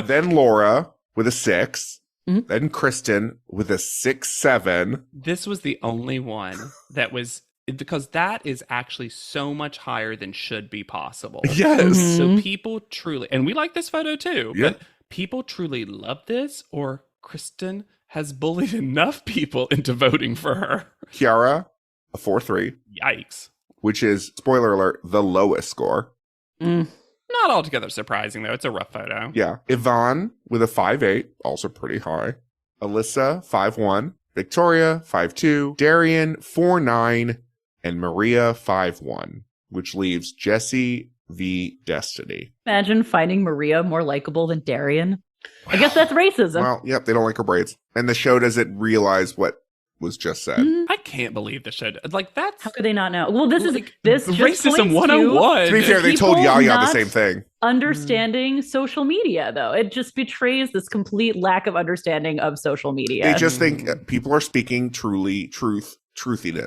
Then Laura with a 6. Mhm. Then Kristen with a 6.7. This was the only one that was, because that is actually so much higher than should be possible. Yes. Mhm. So people truly, and we like this photo too, Yeah. but people truly love this, or Kristen has bullied enough people into voting for her. Kiara, a 4.3, Yikes. which is, spoiler alert, the lowest score. Not altogether surprising, though. It's a rough photo. Yeah. Yvonne with a 5.8, also pretty high. Alyssa, 5.1. Victoria, 5.2. Darian, 4.9. And Maria, 5.1, which leaves Jessie v. Destiny. Imagine finding Maria more likable than Darian. I guess that's racism. Well, yep, they don't like her braids. And the show doesn't realize what was just said. I can't believe the show. Like, that's How could they not know? Well, this like, is just racism points 101. To be fair, they told People Yaya the not- same thing. understanding social media, though. It just betrays this complete lack of understanding of social media. They just think people are speaking truthiness.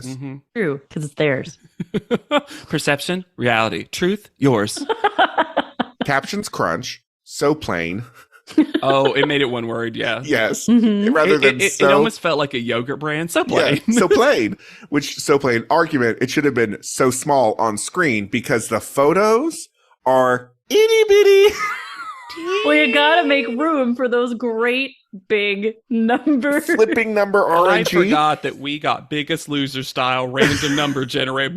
Mhm. True, because it's theirs. Perception, reality, truth, yours. Captions crunch. So plain. Oh, it made it one word. Yeah. Yes. Mhm. Rather than It so. almost felt like a yogurt brand. So plain. Yeah, so plain. Which so plain argument. It should have been so small on screen because the photos are itty bitty. Well, you gotta make room for those great big numbers. Flipping number I RNG. forgot that we got Biggest Loser style random number generator.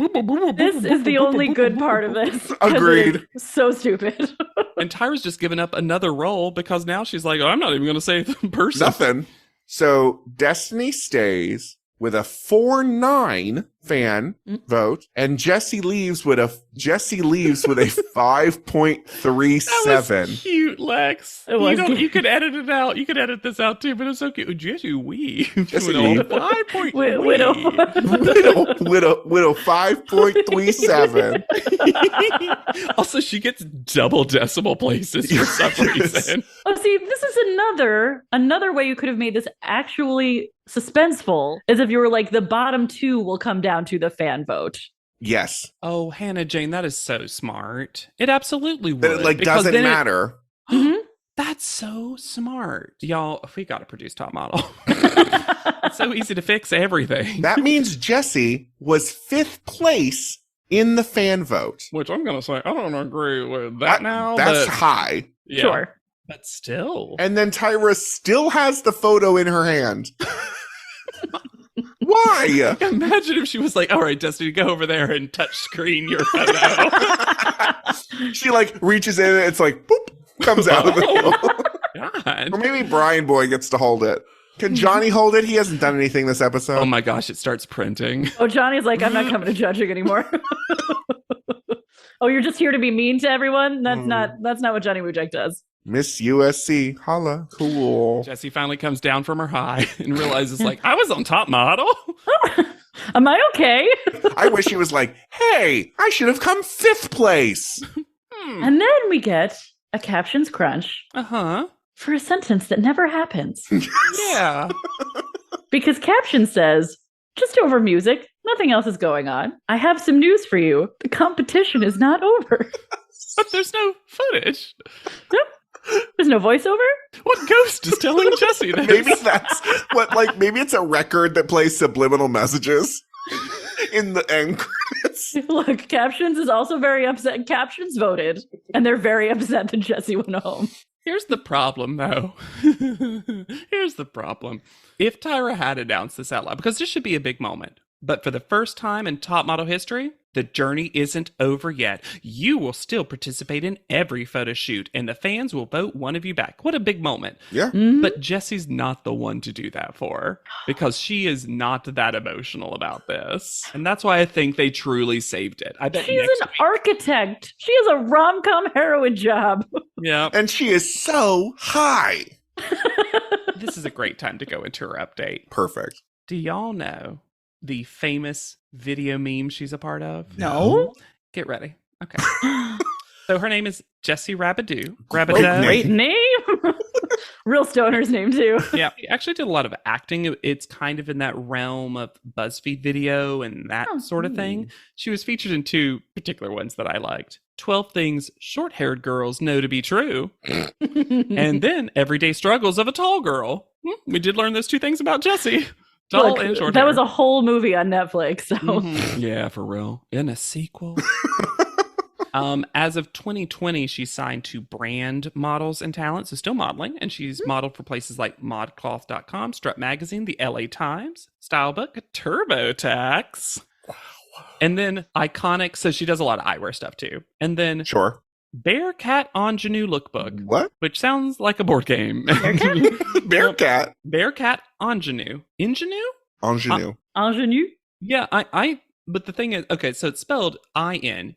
This is the only good part of this. 'cause it Agreed. is so stupid. And Tyra's just given up another role because now she's like, oh, I'm not even going to say the person. Nothing. So Destiny stays with a 4.9 fan vote, and Jessie leaves with a 5.37. That was cute, Lex. It was cute. You could edit it out. You could edit this out too, but it's so cute. Jessie Wee. Jessie With a Wee. 5.3. Widow. Widow 5.37. Also, she gets double decimal places for some Yes. reason. Oh, see, this is another way you could have made this actually suspenseful, is if you were like, the bottom 2 will come down to the fan vote. Yes. Oh, Hannah Jane, that is so smart. It absolutely would. That it because doesn't then matter. Mhm. That's so smart. Y'all, we got to produce Top Model. It's so easy to fix everything. That means Jessie was 5th place in the fan vote. Which I'm going to say, I don't agree with that now. That's but, high. yeah, Sure. But still. And then Tyra still has the photo in her hand. Why? Imagine if she was like, all right, Destiny, go over there and touch screen your photo. She like reaches in and it's like, boop, comes out of it. God. Or maybe Brian Boy gets to hold it. Can Johnny hold it? He hasn't done anything this episode. Oh my gosh, it starts printing. Oh, Johnny's like, I'm not coming to judging anymore. Oh, you're just here to be mean to everyone? That's not what Johnny Wujek does. Miss USC, holla, cool. Jessie finally comes down from her high and realizes, like, I was on Top Model. Am I okay? I wish he was like, hey, I should have come 5th place. And then we get a captions crunch Uh-huh. for a sentence that never happens. Yeah. Because caption says, just over music, nothing else is going on. I have some news for you. The competition is not over. But there's no footage. Nope. There's no voiceover? What ghost is telling Jessie this? Maybe that's what, like, maybe it's a record that plays subliminal messages in the end credits. Look, Captions is also very upset. Captions voted, and they're very upset that Jessie went home. Here's the problem, though. Here's the problem. If Tyra had announced this out loud, because this should be a big moment, but for the first time in Top Model history, the journey isn't over yet. You will still participate in every photo shoot, and the fans will vote one of you back. What a big moment. Yeah. Mhm. But Jessie's not the one to do that for, because she is not that emotional about this. And that's why I think they truly saved it. I bet She's next an week- architect. She has a rom-com heroine job. Yeah. And she is so high. This is a great time to go into her update. Perfect. Do y'all know the famous video meme she's a part of? No? Get ready. Okay. So her name is Jessie Rabidou. Great Rabidou. Great name. Real stoner's name, too. Yeah, she actually did a lot of acting. It's kind of in that realm of BuzzFeed video and that sort of thing. She was featured in 2 particular ones that I liked. 12 Things Short-Haired Girls Know to Be True. And then Everyday Struggles of a Tall Girl. We did learn those 2 things about Jessie. Tall Look, and short that hair. was a whole movie on Netflix. So Mhm. Yeah, for real. In a sequel. As of 2020, she signed to Brand Models and Talent, so still modeling, and she's modeled for places like modcloth.com, Strut Magazine, the LA Times, Stylebook, TurboTax, and then Iconic, so she does a lot of eyewear stuff too. And then Sure. Bearcat Ingenue Lookbook, What? which sounds like a board game. Bearcat. Bearcat Ingenue. Ingenue? Ingenue. Ingenue. Yeah, but the thing is, okay, so it's spelled INGENUE.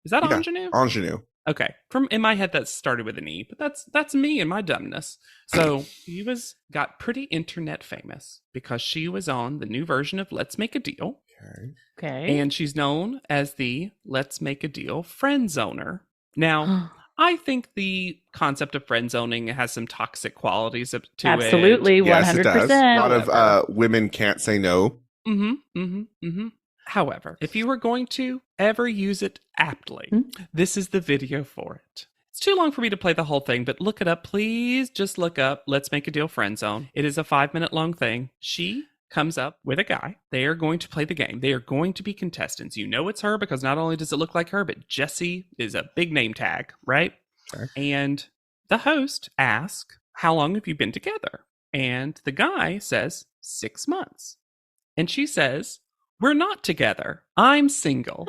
Is that Yeah. Ingenue? Ingenue. Okay. From in my head that started with an E, but that's me and my dumbness. So she got pretty internet famous because she was on the new version of Let's Make a Deal. Okay. Okay. And she's known as the Let's Make a Deal friend zoner. Now, I think the concept of friend zoning has some toxic qualities to it. Absolutely, Yes, it does. 100%. A lot of women can't say no. However, if you were going to ever use it aptly, this is the video for it. It's too long for me to play the whole thing, but look it up. Please just look up Let's Make a Deal Friend Zone. It is a 5-minute long thing. She comes up with a guy. They are going to play the game. They are going to be contestants. You know it's her because not only does it look like her, but Jessie is a big name tag, right? Okay. And the host asks, how long have you been together? And the guy says, 6 months. And she says, we're not together. I'm single.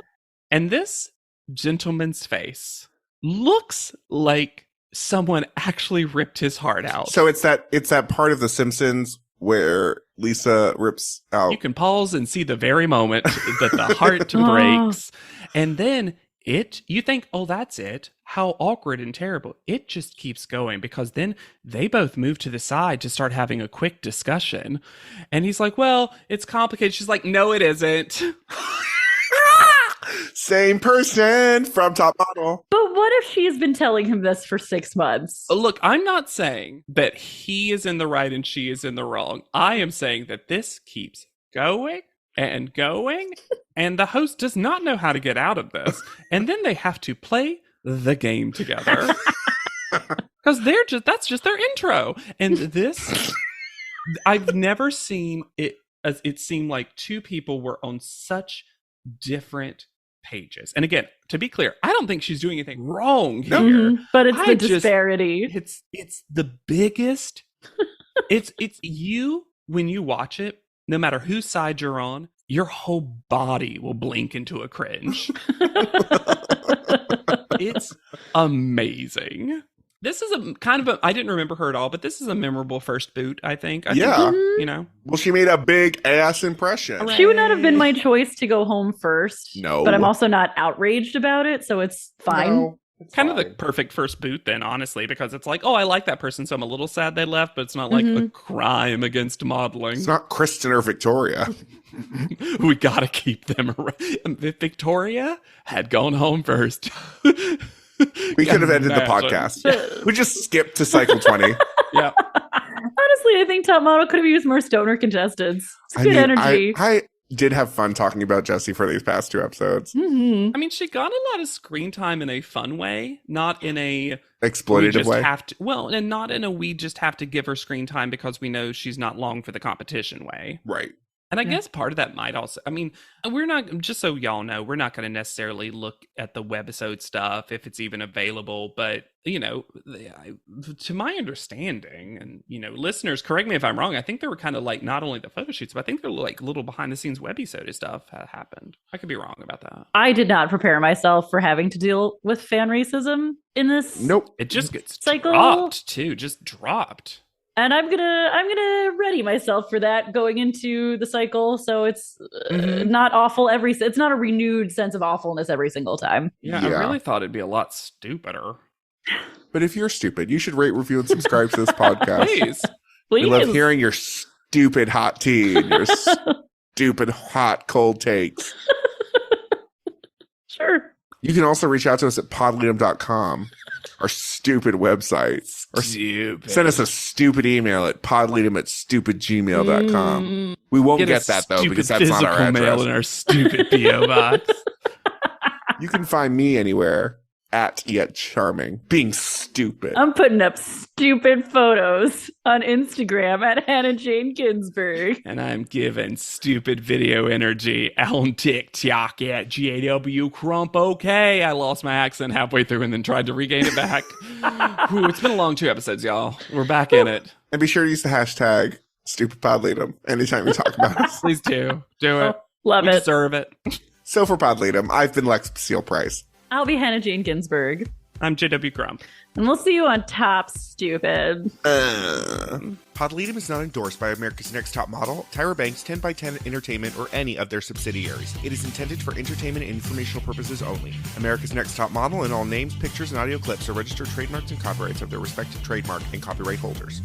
And this gentleman's face looks like someone actually ripped his heart out. So it's that part of The Simpsons where Lisa rips out. You can pause and see the very moment that the heart breaks. And then you think, oh, that's it. How awkward and terrible. It just keeps going because then they both move to the side to start having a quick discussion. And he's like, well, it's complicated. She's like, no, it isn't. Same person from Top Model. But what if she's been telling him this for 6 months? Look, I'm not saying that he is in the right and she is in the wrong. I am saying that this keeps going and going, and the host does not know how to get out of this. And then they have to play the game together. Because that's just their intro. And this, I've never seen it. It seemed like two people were on such different pages. And again, to be clear, I don't think she's doing anything wrong here. Mhm. But it's I the disparity. It's the biggest. it's you when you watch it, no matter whose side you're on, your whole body will blink into a cringe. It's amazing. This is I didn't remember her at all, but this is a memorable first boot, I think. I think, you know. Well, she made a big ass impression. She would not have been my choice to go home first. No. But I'm also not outraged about it, so it's fine. No, it's Kind of fine. the perfect first boot then, honestly, because it's like, oh, I like that person, so I'm a little sad they left, but it's not like a crime against modeling. It's not Kristen or Victoria. We gotta keep them around. If Victoria had gone home first. We could have ended the podcast. We just skipped to cycle 20. Yeah. Honestly, I think Top Model could have used more stoner contestants. It's good energy. I did have fun talking about Jessie for these past 2 episodes. Mhm. I mean, she got a lot of screen time in a fun way, not in a Exploitative way. and not in a we just have to give her screen time because we know she's not long for the competition way. Right. And I guess part of that might also, I mean, we're not, just so y'all know, we're not going to necessarily look at the webisode stuff if it's even available. But, you know, to my understanding, and, you know, listeners, correct me if I'm wrong, I think there were kind of like not only the photo shoots, but I think there were like little behind the scenes webisode stuff happened. I could be wrong about that. I did not prepare myself for having to deal with fan racism in this. Nope. It just gets Cycle. dropped, too, just dropped. And I'm gonna ready myself for that going into the cycle, so it's not awful it's not a renewed sense of awfulness every single time. Yeah, Yeah. I really thought it'd be a lot stupider. But if you're stupid, you should rate, review, and subscribe to this podcast. Please. We Please. love hearing your stupid hot tea and your stupid hot cold takes. Sure. You can also reach out to us at podleadum.com, our stupid website. Or Stupid. send us a stupid email at podleadum@stupidgmail.com. We won't get that, though, because that's not our mail address. in our stupid P.O. box. You can find me anywhere at Yet Charming, being stupid. I'm putting up stupid photos on Instagram at Hannah Jane Ginsburg. And I'm giving stupid video energy on TikTok at GAW Crump. Okay, I lost my accent halfway through and then tried to regain it back. Whew, it's been a long 2 episodes, y'all. We're back in it. And be sure to use the hashtag StupidPodleadum anytime you talk about us. Please do. Do it. Love We it. deserve it. So for Podleadum, I've been Lex Seal Price. I'll be Hannah Jane Ginsburg. I'm JW Crump. And we'll see you on Top Stupid. Podleadum is not endorsed by America's Next Top Model, Tyra Banks, 10x10 Entertainment, or any of their subsidiaries. It is intended for entertainment and informational purposes only. America's Next Top Model and all names, pictures, and audio clips are registered trademarks and copyrights of their respective trademark and copyright holders.